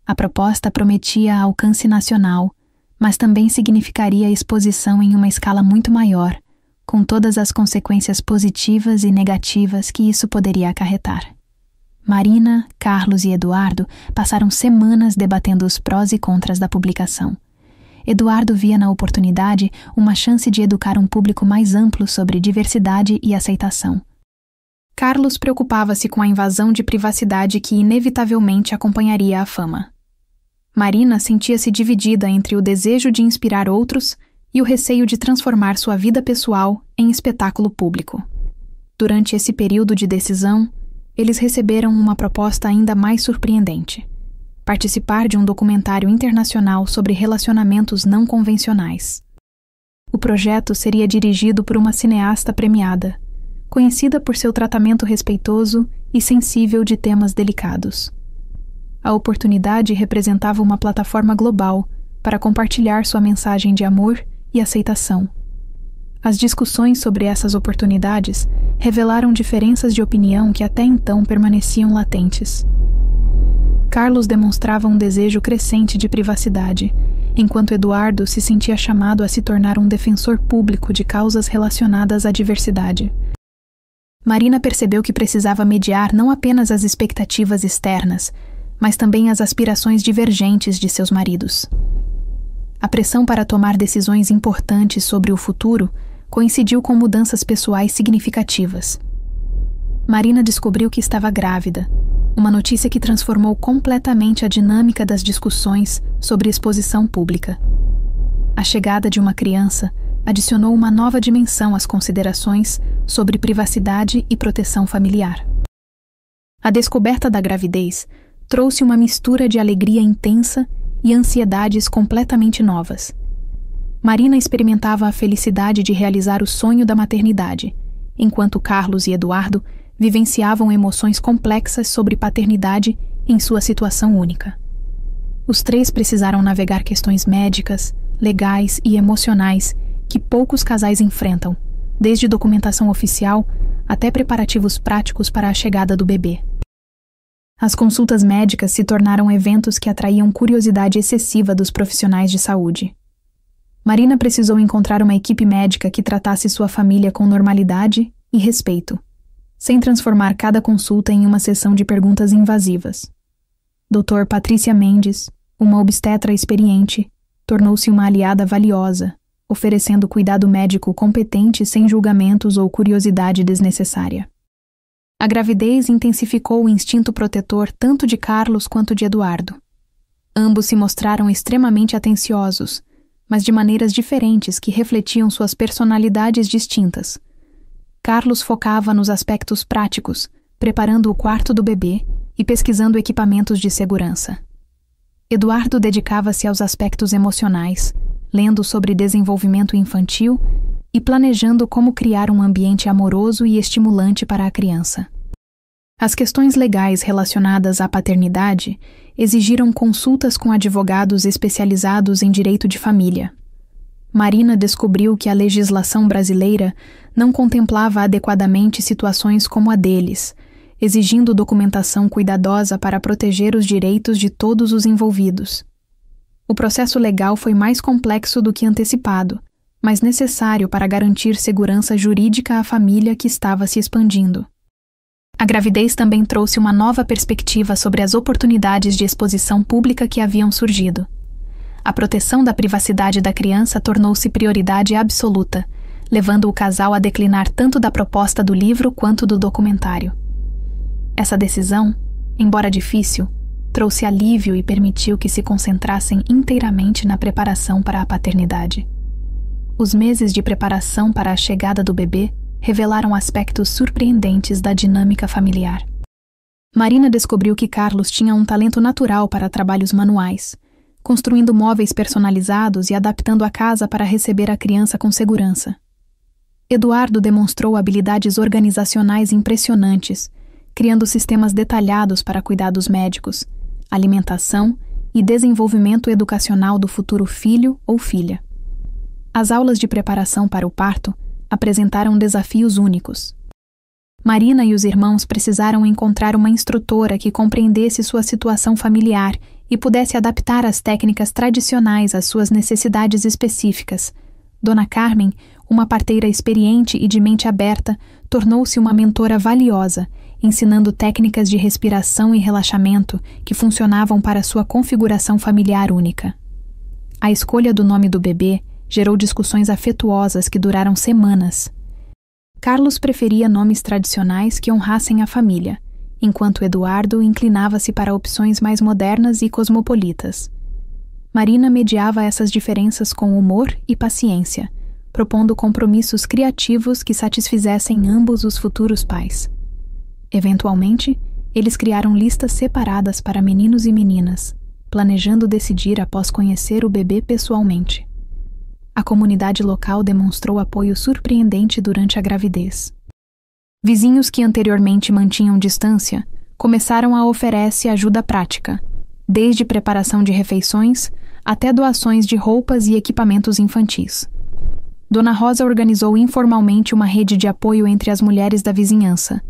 A proposta prometia alcance nacional, mas também significaria exposição em uma escala muito maior, com todas as consequências positivas e negativas que isso poderia acarretar. Marina, Carlos e Eduardo passaram semanas debatendo os prós e contras da publicação. Eduardo via na oportunidade uma chance de educar um público mais amplo sobre diversidade e aceitação. Carlos preocupava-se com a invasão de privacidade que inevitavelmente acompanharia a fama. Marina sentia-se dividida entre o desejo de inspirar outros e o receio de transformar sua vida pessoal em espetáculo público. Durante esse período de decisão, eles receberam uma proposta ainda mais surpreendente: participar de um documentário internacional sobre relacionamentos não convencionais. O projeto seria dirigido por uma cineasta premiada, conhecida por seu tratamento respeitoso e sensível de temas delicados. A oportunidade representava uma plataforma global para compartilhar sua mensagem de amor e aceitação. As discussões sobre essas oportunidades revelaram diferenças de opinião que até então permaneciam latentes. Carlos demonstrava um desejo crescente de privacidade, enquanto Eduardo se sentia chamado a se tornar um defensor público de causas relacionadas à diversidade. Marina percebeu que precisava mediar não apenas as expectativas externas, mas também as aspirações divergentes de seus maridos. A pressão para tomar decisões importantes sobre o futuro coincidiu com mudanças pessoais significativas. Marina descobriu que estava grávida, uma notícia que transformou completamente a dinâmica das discussões sobre exposição pública. A chegada de uma criança adicionou uma nova dimensão às considerações sobre privacidade e proteção familiar. A descoberta da gravidez trouxe uma mistura de alegria intensa e ansiedades completamente novas. Marina experimentava a felicidade de realizar o sonho da maternidade, enquanto Carlos e Eduardo vivenciavam emoções complexas sobre paternidade em sua situação única. Os três precisaram navegar questões médicas, legais e emocionais que poucos casais enfrentam, desde documentação oficial até preparativos práticos para a chegada do bebê. As consultas médicas se tornaram eventos que atraíam curiosidade excessiva dos profissionais de saúde. Marina precisou encontrar uma equipe médica que tratasse sua família com normalidade e respeito, sem transformar cada consulta em uma sessão de perguntas invasivas. Dr. Patrícia Mendes, uma obstetra experiente, tornou-se uma aliada valiosa, oferecendo cuidado médico competente sem julgamentos ou curiosidade desnecessária. A gravidez intensificou o instinto protetor tanto de Carlos quanto de Eduardo. Ambos se mostraram extremamente atenciosos, mas de maneiras diferentes que refletiam suas personalidades distintas. Carlos focava nos aspectos práticos, preparando o quarto do bebê e pesquisando equipamentos de segurança. Eduardo dedicava-se aos aspectos emocionais, lendo sobre desenvolvimento infantil e planejando como criar um ambiente amoroso e estimulante para a criança. As questões legais relacionadas à paternidade exigiram consultas com advogados especializados em direito de família. Marina descobriu que a legislação brasileira não contemplava adequadamente situações como a deles, exigindo documentação cuidadosa para proteger os direitos de todos os envolvidos. O processo legal foi mais complexo do que antecipado, mas necessário para garantir segurança jurídica à família que estava se expandindo. A gravidez também trouxe uma nova perspectiva sobre as oportunidades de exposição pública que haviam surgido. A proteção da privacidade da criança tornou-se prioridade absoluta, levando o casal a declinar tanto da proposta do livro quanto do documentário. Essa decisão, embora difícil, trouxe alívio e permitiu que se concentrassem inteiramente na preparação para a paternidade. Os meses de preparação para a chegada do bebê revelaram aspectos surpreendentes da dinâmica familiar. Marina descobriu que Carlos tinha um talento natural para trabalhos manuais, construindo móveis personalizados e adaptando a casa para receber a criança com segurança. Eduardo demonstrou habilidades organizacionais impressionantes, criando sistemas detalhados para cuidados médicos, alimentação e desenvolvimento educacional do futuro filho ou filha. As aulas de preparação para o parto apresentaram desafios únicos. Marina e os irmãos precisaram encontrar uma instrutora que compreendesse sua situação familiar e pudesse adaptar as técnicas tradicionais às suas necessidades específicas. Dona Carmen, uma parteira experiente e de mente aberta, tornou-se uma mentora valiosa, ensinando técnicas de respiração e relaxamento que funcionavam para sua configuração familiar única. A escolha do nome do bebê gerou discussões afetuosas que duraram semanas. Carlos preferia nomes tradicionais que honrassem a família, enquanto Eduardo inclinava-se para opções mais modernas e cosmopolitas. Marina mediava essas diferenças com humor e paciência, propondo compromissos criativos que satisfizessem ambos os futuros pais. Eventualmente, eles criaram listas separadas para meninos e meninas, planejando decidir após conhecer o bebê pessoalmente. A comunidade local demonstrou apoio surpreendente durante a gravidez. Vizinhos que anteriormente mantinham distância começaram a oferecer ajuda prática, desde preparação de refeições até doações de roupas e equipamentos infantis. Dona Rosa organizou informalmente uma rede de apoio entre as mulheres da vizinhança,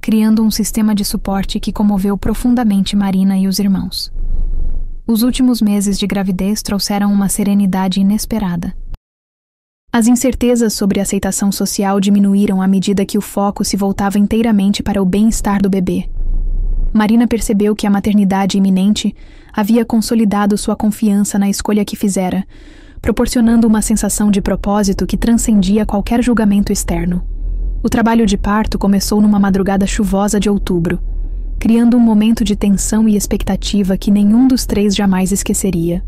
criando um sistema de suporte que comoveu profundamente Marina e os irmãos. Os últimos meses de gravidez trouxeram uma serenidade inesperada. As incertezas sobre a aceitação social diminuíram à medida que o foco se voltava inteiramente para o bem-estar do bebê. Marina percebeu que a maternidade iminente havia consolidado sua confiança na escolha que fizera, proporcionando uma sensação de propósito que transcendia qualquer julgamento externo. O trabalho de parto começou numa madrugada chuvosa de outubro, criando um momento de tensão e expectativa que nenhum dos três jamais esqueceria.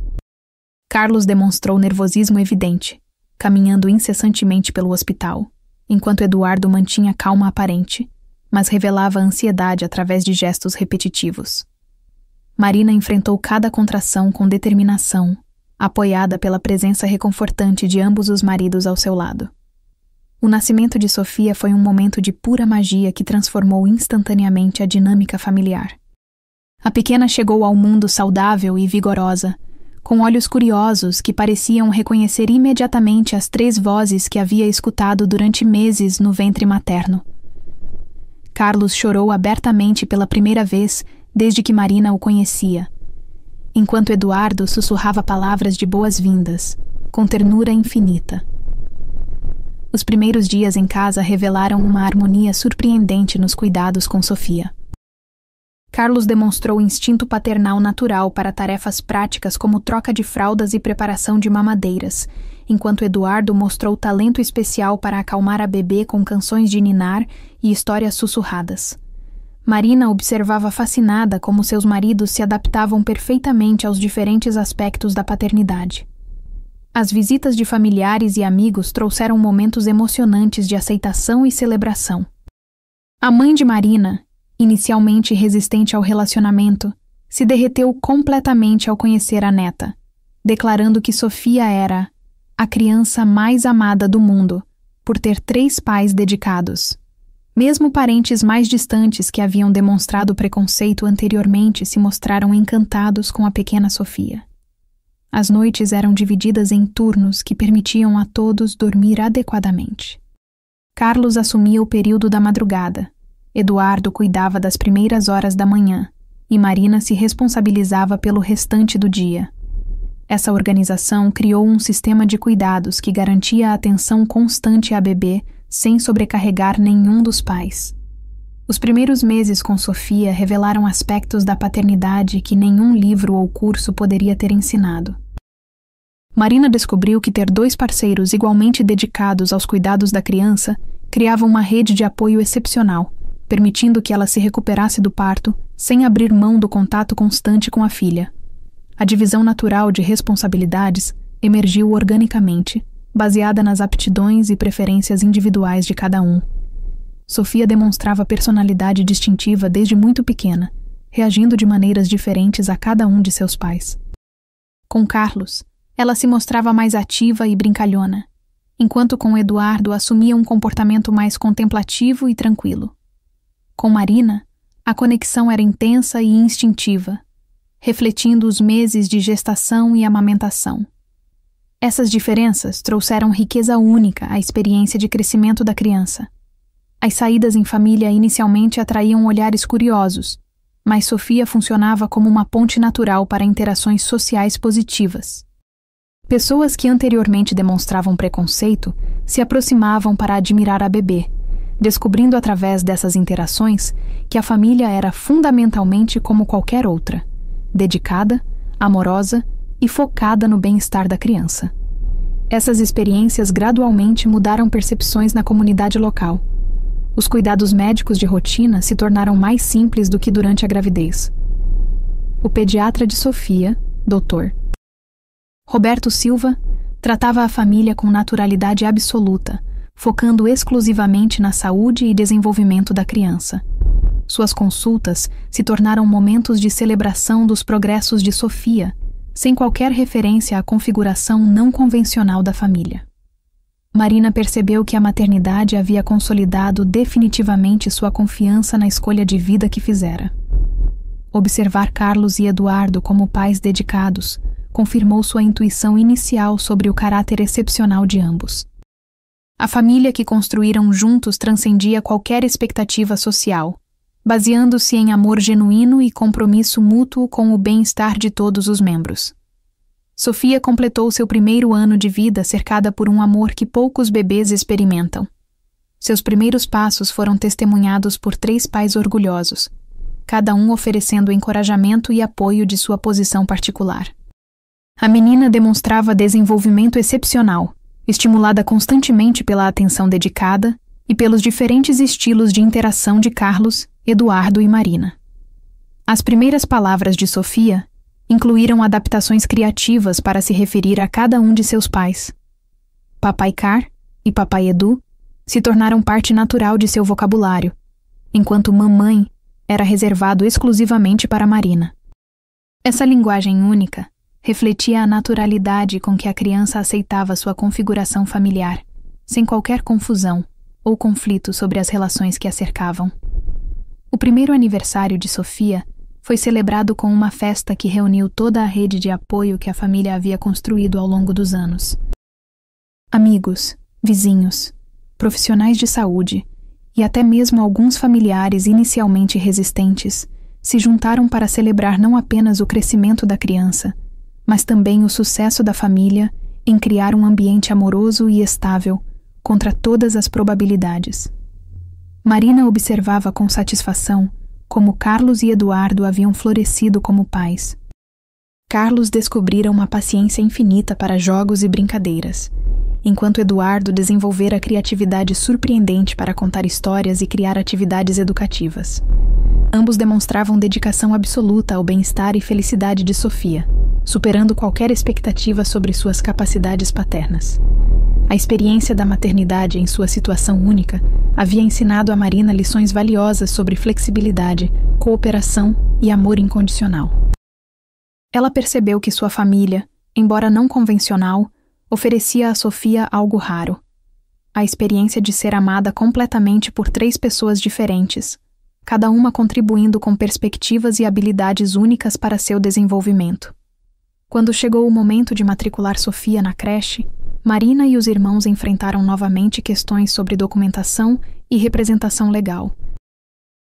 Carlos demonstrou nervosismo evidente, caminhando incessantemente pelo hospital, enquanto Eduardo mantinha calma aparente, mas revelava ansiedade através de gestos repetitivos. Marina enfrentou cada contração com determinação, apoiada pela presença reconfortante de ambos os maridos ao seu lado. O nascimento de Sofia foi um momento de pura magia que transformou instantaneamente a dinâmica familiar. A pequena chegou ao mundo saudável e vigorosa, com olhos curiosos que pareciam reconhecer imediatamente as 3 vozes que havia escutado durante meses no ventre materno. Carlos chorou abertamente pela primeira vez desde que Marina o conhecia, enquanto Eduardo sussurrava palavras de boas-vindas, com ternura infinita. Os primeiros dias em casa revelaram uma harmonia surpreendente nos cuidados com Sofia. Carlos demonstrou instinto paternal natural para tarefas práticas como troca de fraldas e preparação de mamadeiras, enquanto Eduardo mostrou talento especial para acalmar a bebê com canções de ninar e histórias sussurradas. Marina observava fascinada como seus maridos se adaptavam perfeitamente aos diferentes aspectos da paternidade. As visitas de familiares e amigos trouxeram momentos emocionantes de aceitação e celebração. A mãe de Marina, inicialmente resistente ao relacionamento, se derreteu completamente ao conhecer a neta, declarando que Sofia era a criança mais amada do mundo, por ter 3 pais dedicados. Mesmo parentes mais distantes que haviam demonstrado preconceito anteriormente se mostraram encantados com a pequena Sofia. As noites eram divididas em turnos que permitiam a todos dormir adequadamente. Carlos assumia o período da madrugada, Eduardo cuidava das primeiras horas da manhã e Marina se responsabilizava pelo restante do dia. Essa organização criou um sistema de cuidados que garantia a atenção constante à bebê sem sobrecarregar nenhum dos pais. Os primeiros meses com Sofia revelaram aspectos da paternidade que nenhum livro ou curso poderia ter ensinado. Marina descobriu que ter 2 parceiros igualmente dedicados aos cuidados da criança criava uma rede de apoio excepcional, permitindo que ela se recuperasse do parto sem abrir mão do contato constante com a filha. A divisão natural de responsabilidades emergiu organicamente, baseada nas aptidões e preferências individuais de cada um. Sofia demonstrava personalidade distintiva desde muito pequena, reagindo de maneiras diferentes a cada um de seus pais. Com Carlos, ela se mostrava mais ativa e brincalhona, enquanto com Eduardo assumia um comportamento mais contemplativo e tranquilo. Com Marina, a conexão era intensa e instintiva, refletindo os meses de gestação e amamentação. Essas diferenças trouxeram riqueza única à experiência de crescimento da criança. As saídas em família inicialmente atraíam olhares curiosos, mas Sofia funcionava como uma ponte natural para interações sociais positivas. Pessoas que anteriormente demonstravam preconceito se aproximavam para admirar a bebê, descobrindo através dessas interações que a família era fundamentalmente como qualquer outra, dedicada, amorosa e focada no bem-estar da criança. Essas experiências gradualmente mudaram percepções na comunidade local. Os cuidados médicos de rotina se tornaram mais simples do que durante a gravidez. O pediatra de Sofia, Dr. Roberto Silva, tratava a família com naturalidade absoluta, focando exclusivamente na saúde e desenvolvimento da criança. Suas consultas se tornaram momentos de celebração dos progressos de Sofia, sem qualquer referência à configuração não convencional da família. Marina percebeu que a maternidade havia consolidado definitivamente sua confiança na escolha de vida que fizera. Observar Carlos e Eduardo como pais dedicados, confirmou sua intuição inicial sobre o caráter excepcional de ambos. A família que construíram juntos transcendia qualquer expectativa social, baseando-se em amor genuíno e compromisso mútuo com o bem-estar de todos os membros. Sofia completou seu primeiro ano de vida cercada por um amor que poucos bebês experimentam. Seus primeiros passos foram testemunhados por 3 pais orgulhosos, cada um oferecendo encorajamento e apoio de sua posição particular. A menina demonstrava desenvolvimento excepcional, estimulada constantemente pela atenção dedicada e pelos diferentes estilos de interação de Carlos, Eduardo e Marina. As primeiras palavras de Sofia incluíram adaptações criativas para se referir a cada um de seus pais. Papai Car e Papai Edu se tornaram parte natural de seu vocabulário, enquanto mamãe era reservado exclusivamente para Marina. Essa linguagem única refletia a naturalidade com que a criança aceitava sua configuração familiar, sem qualquer confusão ou conflito sobre as relações que a cercavam. O primeiro aniversário de Sofia foi celebrado com uma festa que reuniu toda a rede de apoio que a família havia construído ao longo dos anos. Amigos, vizinhos, profissionais de saúde e até mesmo alguns familiares inicialmente resistentes se juntaram para celebrar não apenas o crescimento da criança, mas também o sucesso da família em criar um ambiente amoroso e estável contra todas as probabilidades. Marina observava com satisfação como Carlos e Eduardo haviam florescido como pais. Carlos descobrira uma paciência infinita para jogos e brincadeiras, enquanto Eduardo desenvolvera a criatividade surpreendente para contar histórias e criar atividades educativas. Ambos demonstravam dedicação absoluta ao bem-estar e felicidade de Sofia, superando qualquer expectativa sobre suas capacidades paternas. A experiência da maternidade em sua situação única havia ensinado a Marina lições valiosas sobre flexibilidade, cooperação e amor incondicional. Ela percebeu que sua família, embora não convencional, oferecia a Sofia algo raro: a experiência de ser amada completamente por 3 pessoas diferentes, cada uma contribuindo com perspectivas e habilidades únicas para seu desenvolvimento. Quando chegou o momento de matricular Sofia na creche, Marina e os irmãos enfrentaram novamente questões sobre documentação e representação legal.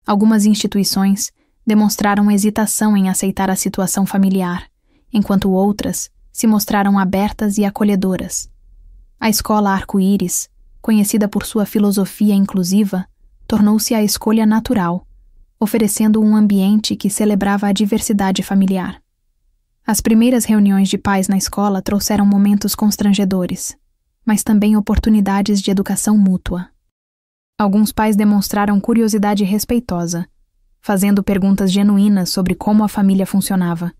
Algumas instituições demonstraram hesitação em aceitar a situação familiar, enquanto outras se mostraram abertas e acolhedoras. A escola Arco-Íris, conhecida por sua filosofia inclusiva, tornou-se a escolha natural, oferecendo um ambiente que celebrava a diversidade familiar. As primeiras reuniões de pais na escola trouxeram momentos constrangedores, mas também oportunidades de educação mútua. Alguns pais demonstraram curiosidade respeitosa, fazendo perguntas genuínas sobre como a família funcionava.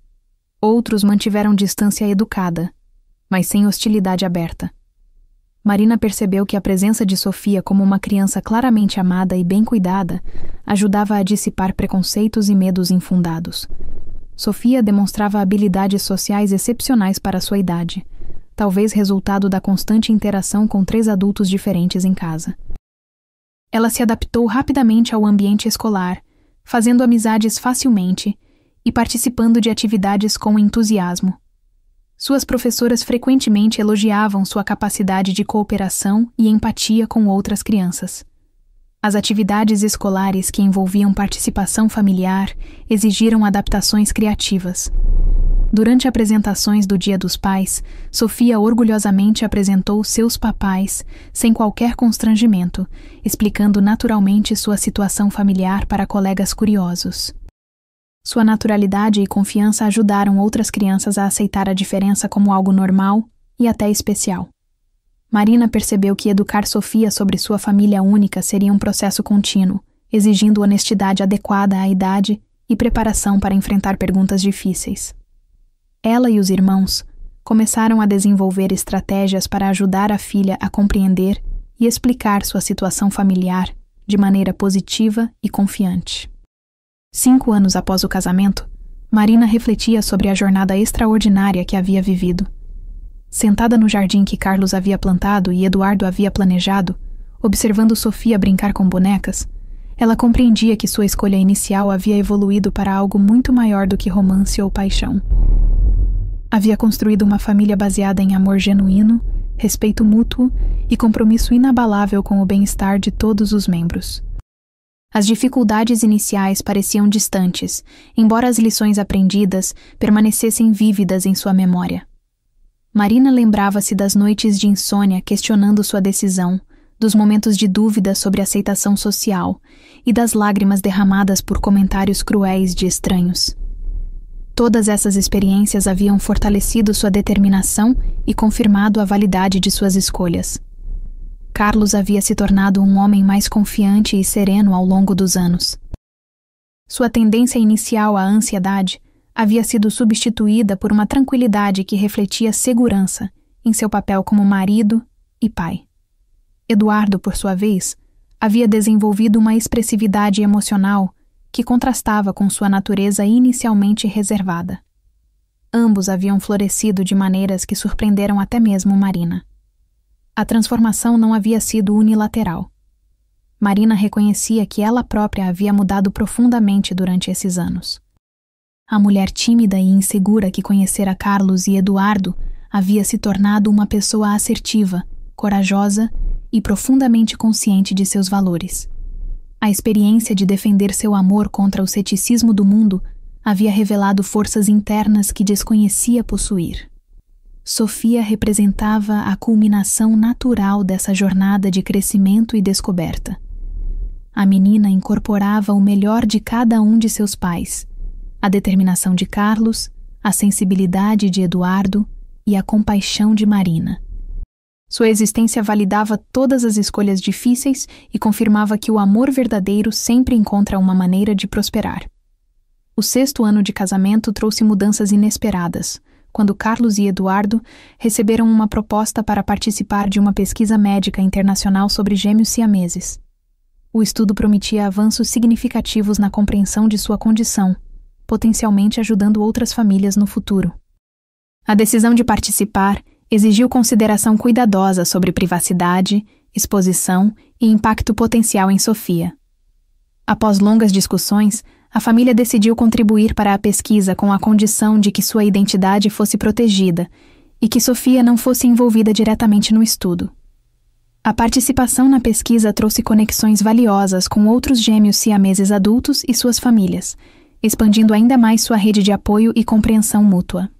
Outros mantiveram distância educada, mas sem hostilidade aberta. Marina percebeu que a presença de Sofia como uma criança claramente amada e bem cuidada ajudava a dissipar preconceitos e medos infundados. Sofia demonstrava habilidades sociais excepcionais para sua idade, talvez resultado da constante interação com 3 adultos diferentes em casa. Ela se adaptou rapidamente ao ambiente escolar, fazendo amizades facilmente e participando de atividades com entusiasmo. Suas professoras frequentemente elogiavam sua capacidade de cooperação e empatia com outras crianças. As atividades escolares que envolviam participação familiar exigiram adaptações criativas. Durante apresentações do Dia dos Pais, Sofia orgulhosamente apresentou seus papais, sem qualquer constrangimento, explicando naturalmente sua situação familiar para colegas curiosos. Sua naturalidade e confiança ajudaram outras crianças a aceitar a diferença como algo normal e até especial. Marina percebeu que educar Sofia sobre sua família única seria um processo contínuo, exigindo honestidade adequada à idade e preparação para enfrentar perguntas difíceis. Ela e os irmãos começaram a desenvolver estratégias para ajudar a filha a compreender e explicar sua situação familiar de maneira positiva e confiante. 5 anos após o casamento, Marina refletia sobre a jornada extraordinária que havia vivido. Sentada no jardim que Carlos havia plantado e Eduardo havia planejado, observando Sofia brincar com bonecas, ela compreendia que sua escolha inicial havia evoluído para algo muito maior do que romance ou paixão. Havia construído uma família baseada em amor genuíno, respeito mútuo e compromisso inabalável com o bem-estar de todos os membros. As dificuldades iniciais pareciam distantes, embora as lições aprendidas permanecessem vívidas em sua memória. Marina lembrava-se das noites de insônia questionando sua decisão, dos momentos de dúvida sobre aceitação social e das lágrimas derramadas por comentários cruéis de estranhos. Todas essas experiências haviam fortalecido sua determinação e confirmado a validade de suas escolhas. Carlos havia se tornado um homem mais confiante e sereno ao longo dos anos. Sua tendência inicial à ansiedade havia sido substituída por uma tranquilidade que refletia segurança em seu papel como marido e pai. Eduardo, por sua vez, havia desenvolvido uma expressividade emocional que contrastava com sua natureza inicialmente reservada. Ambos haviam florescido de maneiras que surpreenderam até mesmo Marina. A transformação não havia sido unilateral. Marina reconhecia que ela própria havia mudado profundamente durante esses anos. A mulher tímida e insegura que conhecera Carlos e Eduardo havia se tornado uma pessoa assertiva, corajosa e profundamente consciente de seus valores. A experiência de defender seu amor contra o ceticismo do mundo havia revelado forças internas que desconhecia possuir. Sofia representava a culminação natural dessa jornada de crescimento e descoberta. A menina incorporava o melhor de cada um de seus pais, a determinação de Carlos, a sensibilidade de Eduardo e a compaixão de Marina. Sua existência validava todas as escolhas difíceis e confirmava que o amor verdadeiro sempre encontra uma maneira de prosperar. O 6º ano de casamento trouxe mudanças inesperadas, quando Carlos e Eduardo receberam uma proposta para participar de uma pesquisa médica internacional sobre gêmeos siameses. O estudo prometia avanços significativos na compreensão de sua condição, potencialmente ajudando outras famílias no futuro. A decisão de participar exigiu consideração cuidadosa sobre privacidade, exposição e impacto potencial em Sofia. Após longas discussões, a família decidiu contribuir para a pesquisa com a condição de que sua identidade fosse protegida e que Sofia não fosse envolvida diretamente no estudo. A participação na pesquisa trouxe conexões valiosas com outros gêmeos siameses adultos e suas famílias, expandindo ainda mais sua rede de apoio e compreensão mútua.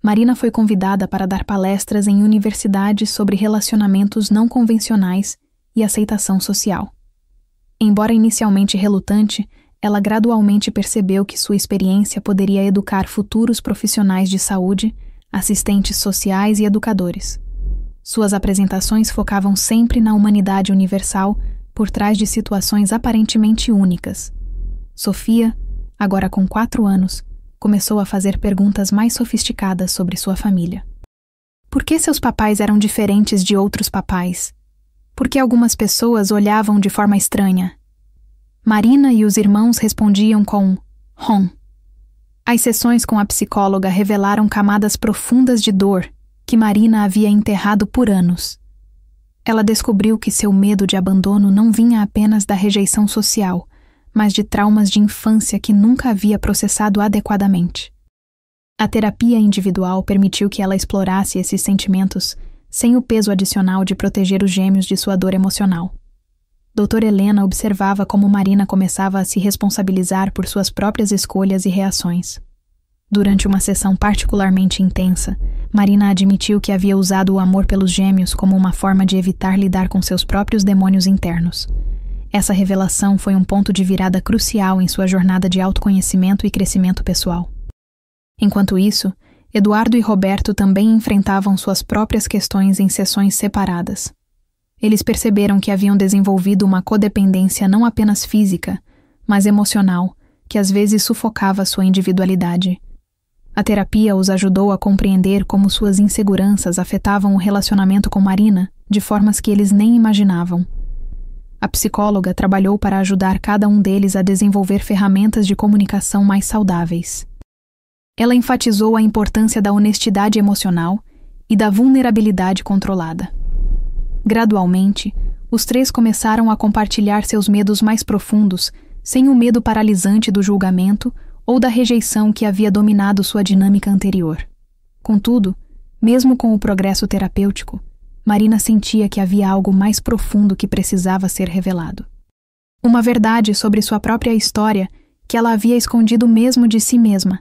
Marina foi convidada para dar palestras em universidades sobre relacionamentos não convencionais e aceitação social. Embora inicialmente relutante, ela gradualmente percebeu que sua experiência poderia educar futuros profissionais de saúde, assistentes sociais e educadores. Suas apresentações focavam sempre na humanidade universal por trás de situações aparentemente únicas. Sofia, agora com 4 anos, começou a fazer perguntas mais sofisticadas sobre sua família. Por que seus papais eram diferentes de outros papais? Por que algumas pessoas olhavam de forma estranha? Marina e os irmãos respondiam com "Hon". As sessões com a psicóloga revelaram camadas profundas de dor que Marina havia enterrado por anos. Ela descobriu que seu medo de abandono não vinha apenas da rejeição social, mas de traumas de infância que nunca havia processado adequadamente. A terapia individual permitiu que ela explorasse esses sentimentos sem o peso adicional de proteger os gêmeos de sua dor emocional. Doutora Helena observava como Marina começava a se responsabilizar por suas próprias escolhas e reações. Durante uma sessão particularmente intensa, Marina admitiu que havia usado o amor pelos gêmeos como uma forma de evitar lidar com seus próprios demônios internos. Essa revelação foi um ponto de virada crucial em sua jornada de autoconhecimento e crescimento pessoal. Enquanto isso, Eduardo e Roberto também enfrentavam suas próprias questões em sessões separadas. Eles perceberam que haviam desenvolvido uma codependência não apenas física, mas emocional, que às vezes sufocava sua individualidade. A terapia os ajudou a compreender como suas inseguranças afetavam o relacionamento com Marina de formas que eles nem imaginavam. A psicóloga trabalhou para ajudar cada um deles a desenvolver ferramentas de comunicação mais saudáveis. Ela enfatizou a importância da honestidade emocional e da vulnerabilidade controlada. Gradualmente, os 3 começaram a compartilhar seus medos mais profundos, sem o medo paralisante do julgamento ou da rejeição que havia dominado sua dinâmica anterior. Contudo, mesmo com o progresso terapêutico, Marina sentia que havia algo mais profundo que precisava ser revelado. Uma verdade sobre sua própria história que ela havia escondido mesmo de si mesma,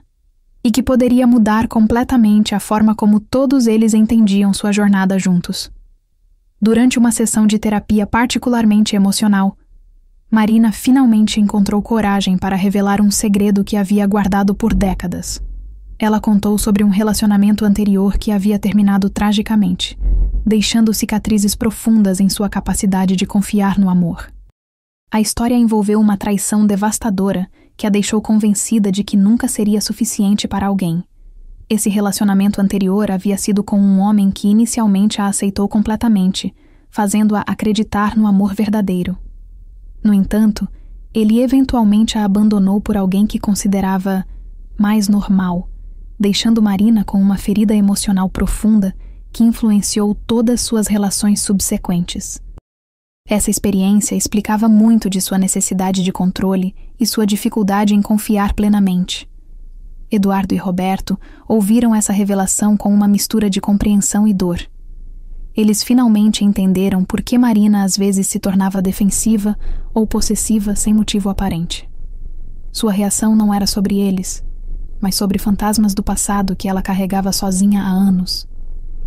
e que poderia mudar completamente a forma como todos eles entendiam sua jornada juntos. Durante uma sessão de terapia particularmente emocional, Marina finalmente encontrou coragem para revelar um segredo que havia guardado por décadas. Ela contou sobre um relacionamento anterior que havia terminado tragicamente, deixando cicatrizes profundas em sua capacidade de confiar no amor. A história envolveu uma traição devastadora que a deixou convencida de que nunca seria suficiente para alguém. Esse relacionamento anterior havia sido com um homem que inicialmente a aceitou completamente, fazendo-a acreditar no amor verdadeiro. No entanto, ele eventualmente a abandonou por alguém que considerava mais normal, deixando Marina com uma ferida emocional profunda que influenciou todas suas relações subsequentes. Essa experiência explicava muito de sua necessidade de controle e sua dificuldade em confiar plenamente. Eduardo e Roberto ouviram essa revelação com uma mistura de compreensão e dor. Eles finalmente entenderam por que Marina às vezes se tornava defensiva ou possessiva sem motivo aparente. Sua reação não era sobre eles, mas sobre fantasmas do passado que ela carregava sozinha há anos,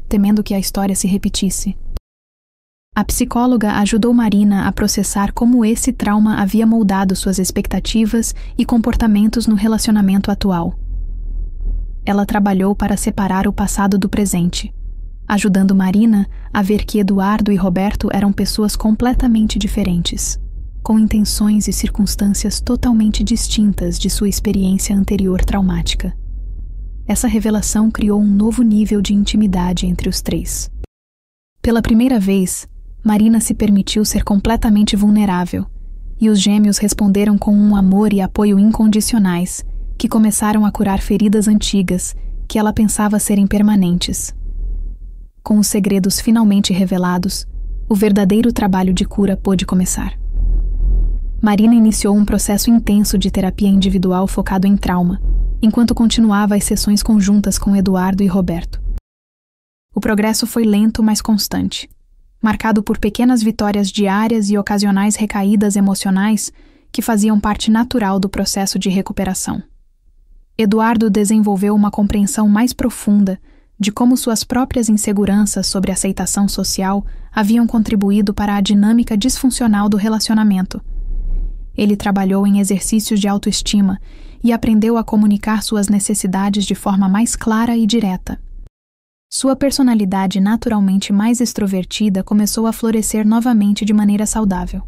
temendo que a história se repetisse. A psicóloga ajudou Marina a processar como esse trauma havia moldado suas expectativas e comportamentos no relacionamento atual. Ela trabalhou para separar o passado do presente, ajudando Marina a ver que Eduardo e Roberto eram pessoas completamente diferentes, com intenções e circunstâncias totalmente distintas de sua experiência anterior traumática. Essa revelação criou um novo nível de intimidade entre os três. Pela primeira vez, Marina se permitiu ser completamente vulnerável, e os gêmeos responderam com um amor e apoio incondicionais, que começaram a curar feridas antigas que ela pensava serem permanentes. Com os segredos finalmente revelados, o verdadeiro trabalho de cura pôde começar. Marina iniciou um processo intenso de terapia individual focado em trauma, enquanto continuava as sessões conjuntas com Eduardo e Roberto. O progresso foi lento, mas constante, marcado por pequenas vitórias diárias e ocasionais recaídas emocionais que faziam parte natural do processo de recuperação. Eduardo desenvolveu uma compreensão mais profunda de como suas próprias inseguranças sobre aceitação social haviam contribuído para a dinâmica disfuncional do relacionamento. Ele trabalhou em exercícios de autoestima e aprendeu a comunicar suas necessidades de forma mais clara e direta. Sua personalidade naturalmente mais extrovertida começou a florescer novamente de maneira saudável.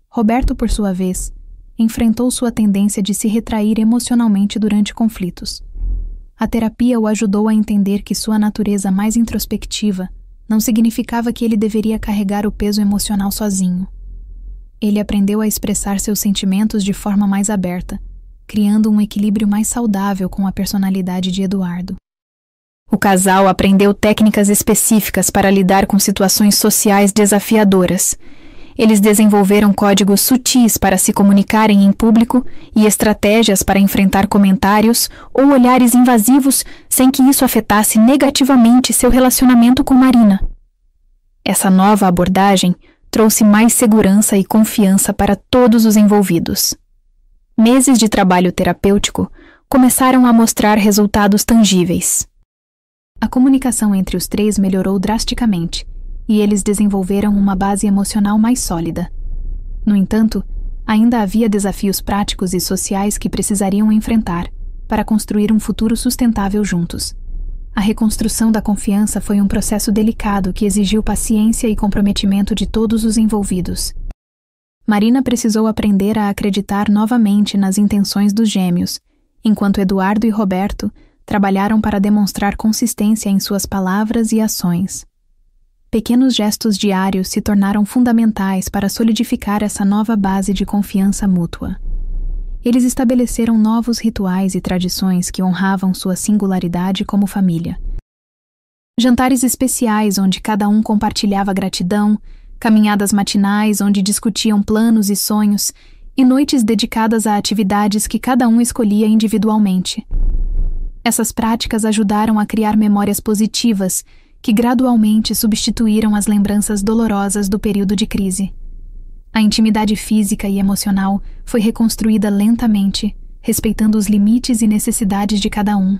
Roberto, por sua vez, enfrentou sua tendência de se retrair emocionalmente durante conflitos. A terapia o ajudou a entender que sua natureza mais introspectiva não significava que ele deveria carregar o peso emocional sozinho. Ele aprendeu a expressar seus sentimentos de forma mais aberta, criando um equilíbrio mais saudável com a personalidade de Eduardo. O casal aprendeu técnicas específicas para lidar com situações sociais desafiadoras. Eles desenvolveram códigos sutis para se comunicarem em público e estratégias para enfrentar comentários ou olhares invasivos sem que isso afetasse negativamente seu relacionamento com Marina. Essa nova abordagem trouxe mais segurança e confiança para todos os envolvidos. Meses de trabalho terapêutico começaram a mostrar resultados tangíveis. A comunicação entre os três melhorou drasticamente, e eles desenvolveram uma base emocional mais sólida. No entanto, ainda havia desafios práticos e sociais que precisariam enfrentar para construir um futuro sustentável juntos. A reconstrução da confiança foi um processo delicado que exigiu paciência e comprometimento de todos os envolvidos. Marina precisou aprender a acreditar novamente nas intenções dos gêmeos, enquanto Eduardo e Roberto trabalharam para demonstrar consistência em suas palavras e ações. Pequenos gestos diários se tornaram fundamentais para solidificar essa nova base de confiança mútua. Eles estabeleceram novos rituais e tradições que honravam sua singularidade como família. Jantares especiais onde cada um compartilhava gratidão, caminhadas matinais onde discutiam planos e sonhos, e noites dedicadas a atividades que cada um escolhia individualmente. Essas práticas ajudaram a criar memórias positivas que gradualmente substituíram as lembranças dolorosas do período de crise. A intimidade física e emocional foi reconstruída lentamente, respeitando os limites e necessidades de cada um.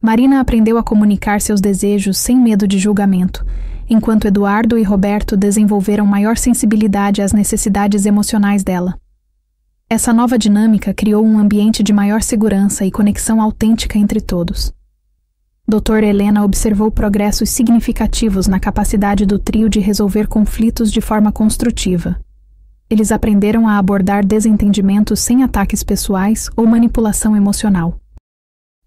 Marina aprendeu a comunicar seus desejos sem medo de julgamento, enquanto Eduardo e Roberto desenvolveram maior sensibilidade às necessidades emocionais dela. Essa nova dinâmica criou um ambiente de maior segurança e conexão autêntica entre todos. Dr. Helena observou progressos significativos na capacidade do trio de resolver conflitos de forma construtiva. Eles aprenderam a abordar desentendimentos sem ataques pessoais ou manipulação emocional.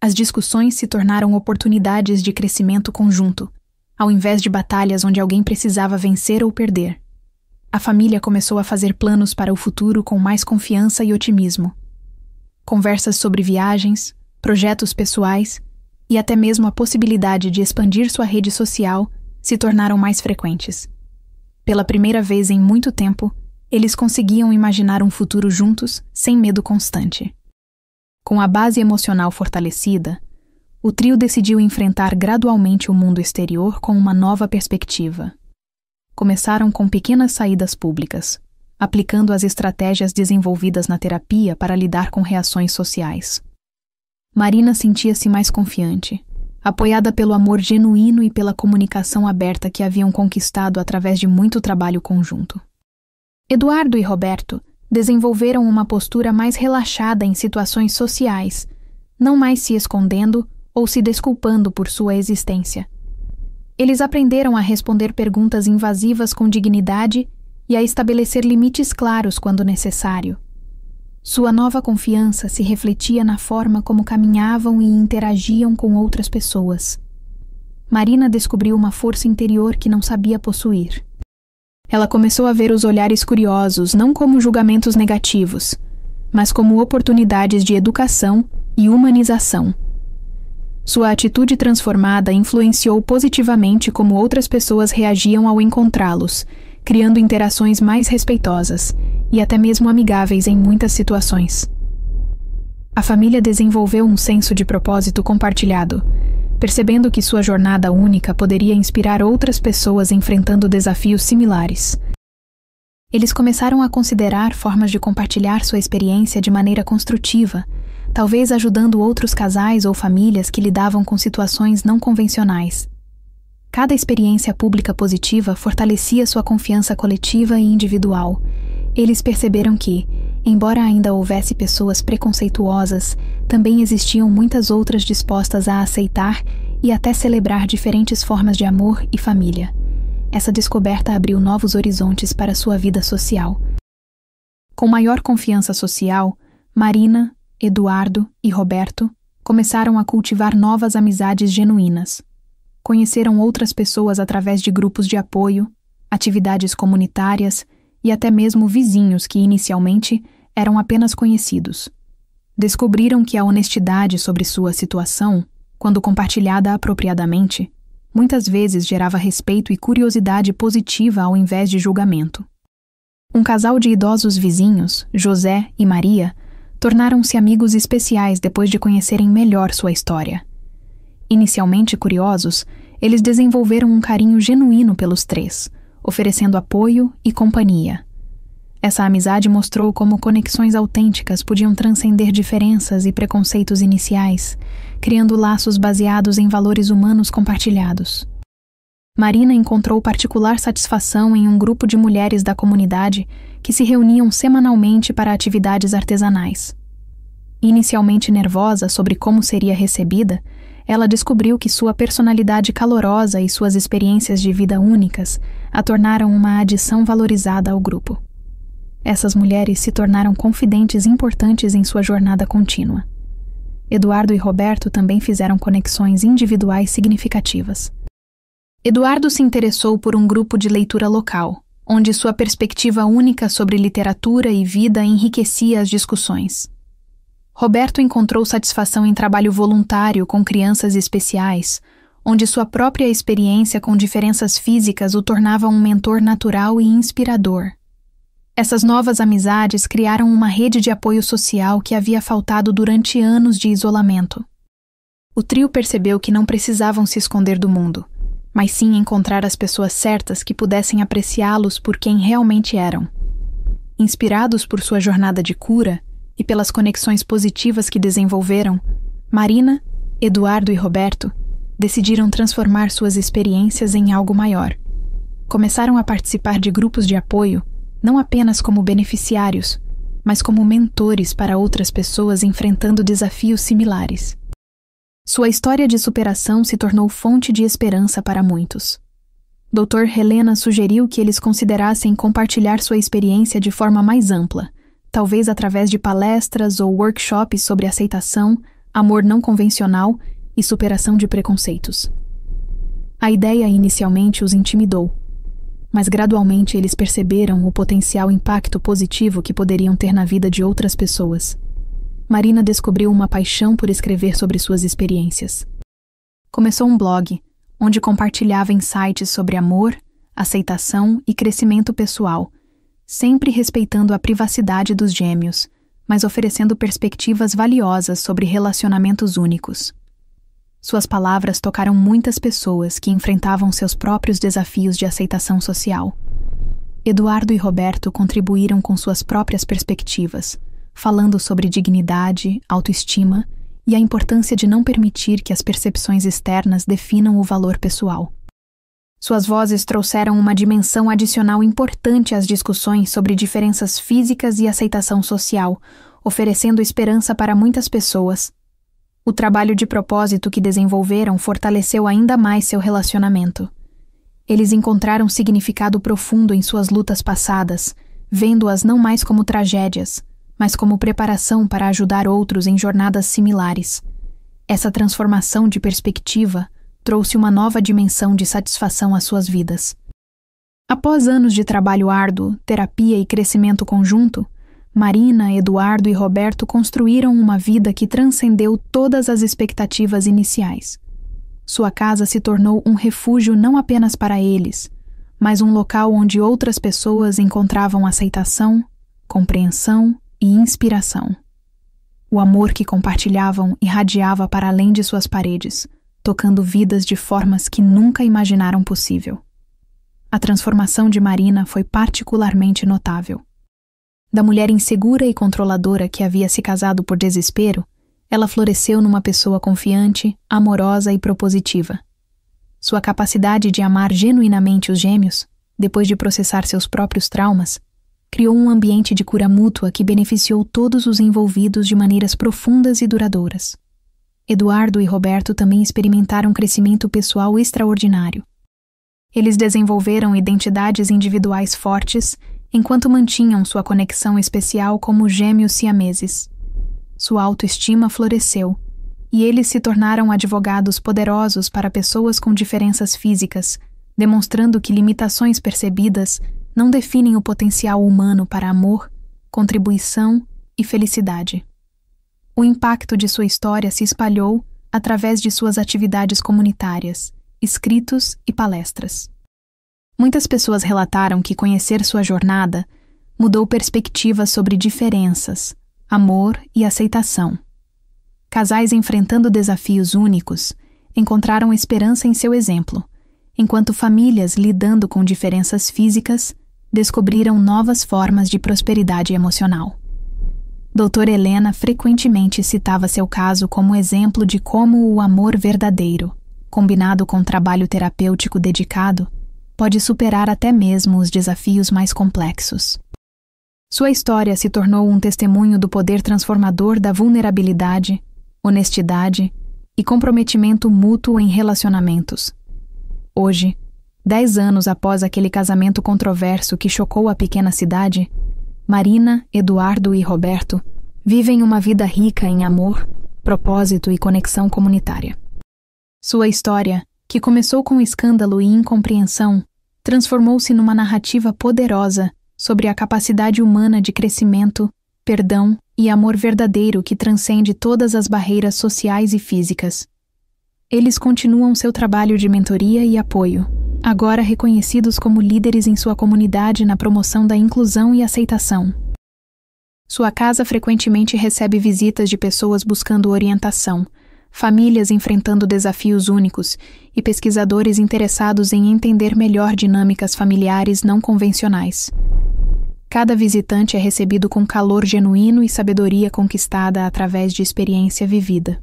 As discussões se tornaram oportunidades de crescimento conjunto, ao invés de batalhas onde alguém precisava vencer ou perder. A família começou a fazer planos para o futuro com mais confiança e otimismo. Conversas sobre viagens, projetos pessoais e até mesmo a possibilidade de expandir sua rede social se tornaram mais frequentes. Pela primeira vez em muito tempo, eles conseguiam imaginar um futuro juntos sem medo constante. Com a base emocional fortalecida, o trio decidiu enfrentar gradualmente o mundo exterior com uma nova perspectiva. Começaram com pequenas saídas públicas, aplicando as estratégias desenvolvidas na terapia para lidar com reações sociais. Marina sentia-se mais confiante, apoiada pelo amor genuíno e pela comunicação aberta que haviam conquistado através de muito trabalho conjunto. Eduardo e Roberto desenvolveram uma postura mais relaxada em situações sociais, não mais se escondendo ou se desculpando por sua existência. Eles aprenderam a responder perguntas invasivas com dignidade e a estabelecer limites claros quando necessário. Sua nova confiança se refletia na forma como caminhavam e interagiam com outras pessoas. Marina descobriu uma força interior que não sabia possuir. Ela começou a ver os olhares curiosos não como julgamentos negativos, mas como oportunidades de educação e humanização. Sua atitude transformada influenciou positivamente como outras pessoas reagiam ao encontrá-los, criando interações mais respeitosas e até mesmo amigáveis em muitas situações. A família desenvolveu um senso de propósito compartilhado, percebendo que sua jornada única poderia inspirar outras pessoas enfrentando desafios similares. Eles começaram a considerar formas de compartilhar sua experiência de maneira construtiva, talvez ajudando outros casais ou famílias que lidavam com situações não convencionais. Cada experiência pública positiva fortalecia sua confiança coletiva e individual. Eles perceberam que, embora ainda houvesse pessoas preconceituosas, também existiam muitas outras dispostas a aceitar e até celebrar diferentes formas de amor e família. Essa descoberta abriu novos horizontes para sua vida social. Com maior confiança social, Marina, Eduardo e Roberto começaram a cultivar novas amizades genuínas. Conheceram outras pessoas através de grupos de apoio, atividades comunitárias e até mesmo vizinhos que inicialmente eram apenas conhecidos. Descobriram que a honestidade sobre sua situação, quando compartilhada apropriadamente, muitas vezes gerava respeito e curiosidade positiva ao invés de julgamento. Um casal de idosos vizinhos, José e Maria, tornaram-se amigos especiais depois de conhecerem melhor sua história. Inicialmente curiosos, eles desenvolveram um carinho genuíno pelos três, oferecendo apoio e companhia. Essa amizade mostrou como conexões autênticas podiam transcender diferenças e preconceitos iniciais, criando laços baseados em valores humanos compartilhados. Marina encontrou particular satisfação em um grupo de mulheres da comunidade que se reuniam semanalmente para atividades artesanais. Inicialmente nervosa sobre como seria recebida, ela descobriu que sua personalidade calorosa e suas experiências de vida únicas a tornaram uma adição valorizada ao grupo. Essas mulheres se tornaram confidentes importantes em sua jornada contínua. Eduardo e Roberto também fizeram conexões individuais significativas. Eduardo se interessou por um grupo de leitura local, onde sua perspectiva única sobre literatura e vida enriquecia as discussões. Roberto encontrou satisfação em trabalho voluntário com crianças especiais, onde sua própria experiência com diferenças físicas o tornava um mentor natural e inspirador. Essas novas amizades criaram uma rede de apoio social que havia faltado durante anos de isolamento. O trio percebeu que não precisavam se esconder do mundo, mas sim encontrar as pessoas certas que pudessem apreciá-los por quem realmente eram. Inspirados por sua jornada de cura e pelas conexões positivas que desenvolveram, Marina, Eduardo e Roberto decidiram transformar suas experiências em algo maior. Começaram a participar de grupos de apoio, não apenas como beneficiários, mas como mentores para outras pessoas enfrentando desafios similares. Sua história de superação se tornou fonte de esperança para muitos. Dr. Helena sugeriu que eles considerassem compartilhar sua experiência de forma mais ampla, talvez através de palestras ou workshops sobre aceitação, amor não convencional e superação de preconceitos. A ideia inicialmente os intimidou, mas gradualmente eles perceberam o potencial impacto positivo que poderiam ter na vida de outras pessoas. Marina descobriu uma paixão por escrever sobre suas experiências. Começou um blog, onde compartilhava insights sobre amor, aceitação e crescimento pessoal, sempre respeitando a privacidade dos gêmeos, mas oferecendo perspectivas valiosas sobre relacionamentos únicos. Suas palavras tocaram muitas pessoas que enfrentavam seus próprios desafios de aceitação social. Eduardo e Roberto contribuíram com suas próprias perspectivas, falando sobre dignidade, autoestima e a importância de não permitir que as percepções externas definam o valor pessoal. Suas vozes trouxeram uma dimensão adicional importante às discussões sobre diferenças físicas e aceitação social, oferecendo esperança para muitas pessoas. O trabalho de propósito que desenvolveram fortaleceu ainda mais seu relacionamento. Eles encontraram significado profundo em suas lutas passadas, vendo-as não mais como tragédias, mas como preparação para ajudar outros em jornadas similares. Essa transformação de perspectiva trouxe uma nova dimensão de satisfação às suas vidas. Após anos de trabalho árduo, terapia e crescimento conjunto, Marina, Eduardo e Roberto construíram uma vida que transcendeu todas as expectativas iniciais. Sua casa se tornou um refúgio não apenas para eles, mas um local onde outras pessoas encontravam aceitação, compreensão e inspiração. O amor que compartilhavam irradiava para além de suas paredes, tocando vidas de formas que nunca imaginaram possível. A transformação de Marina foi particularmente notável. Da mulher insegura e controladora que havia se casado por desespero, ela floresceu numa pessoa confiante, amorosa e propositiva. Sua capacidade de amar genuinamente os gêmeos, depois de processar seus próprios traumas, criou um ambiente de cura mútua que beneficiou todos os envolvidos de maneiras profundas e duradouras. Eduardo e Roberto também experimentaram um crescimento pessoal extraordinário. Eles desenvolveram identidades individuais fortes enquanto mantinham sua conexão especial como gêmeos siameses. Sua autoestima floresceu, e eles se tornaram advogados poderosos para pessoas com diferenças físicas, demonstrando que limitações percebidas não definem o potencial humano para amor, contribuição e felicidade. O impacto de sua história se espalhou através de suas atividades comunitárias, escritos e palestras. Muitas pessoas relataram que conhecer sua jornada mudou perspectivas sobre diferenças, amor e aceitação. Casais enfrentando desafios únicos encontraram esperança em seu exemplo, enquanto famílias lidando com diferenças físicas descobriram novas formas de prosperidade emocional. Dr. Helena frequentemente citava seu caso como exemplo de como o amor verdadeiro, combinado com trabalho terapêutico dedicado, pode superar até mesmo os desafios mais complexos. Sua história se tornou um testemunho do poder transformador da vulnerabilidade, honestidade e comprometimento mútuo em relacionamentos. Hoje, 10 anos após aquele casamento controverso que chocou a pequena cidade, Marina, Eduardo e Roberto vivem uma vida rica em amor, propósito e conexão comunitária. Sua história, que começou com escândalo e incompreensão, transformou-se numa narrativa poderosa sobre a capacidade humana de crescimento, perdão e amor verdadeiro que transcende todas as barreiras sociais e físicas. Eles continuam seu trabalho de mentoria e apoio, agora reconhecidos como líderes em sua comunidade na promoção da inclusão e aceitação. Sua casa frequentemente recebe visitas de pessoas buscando orientação, famílias enfrentando desafios únicos e pesquisadores interessados em entender melhor dinâmicas familiares não convencionais. Cada visitante é recebido com calor genuíno e sabedoria conquistada através de experiência vivida.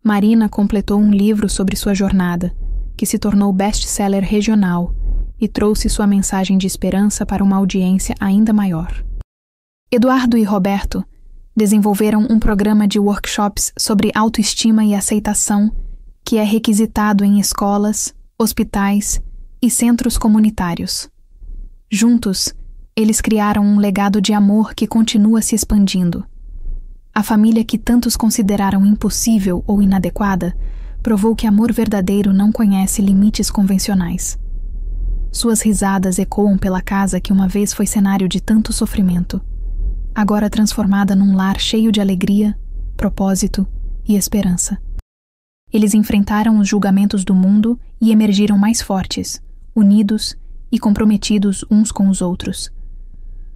Marina completou um livro sobre sua jornada, que se tornou best-seller regional e trouxe sua mensagem de esperança para uma audiência ainda maior. Eduardo e Roberto desenvolveram um programa de workshops sobre autoestima e aceitação que é requisitado em escolas, hospitais e centros comunitários. Juntos, eles criaram um legado de amor que continua se expandindo. A família que tantos consideraram impossível ou inadequada provou que amor verdadeiro não conhece limites convencionais. Suas risadas ecoam pela casa que uma vez foi cenário de tanto sofrimento, agora transformada num lar cheio de alegria, propósito e esperança. Eles enfrentaram os julgamentos do mundo e emergiram mais fortes, unidos e comprometidos uns com os outros.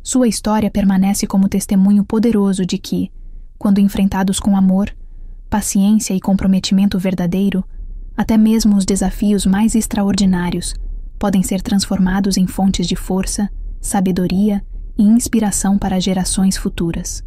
Sua história permanece como testemunho poderoso de que, quando enfrentados com amor, paciência e comprometimento verdadeiro, até mesmo os desafios mais extraordinários podem ser transformados em fontes de força, sabedoria e inspiração para gerações futuras.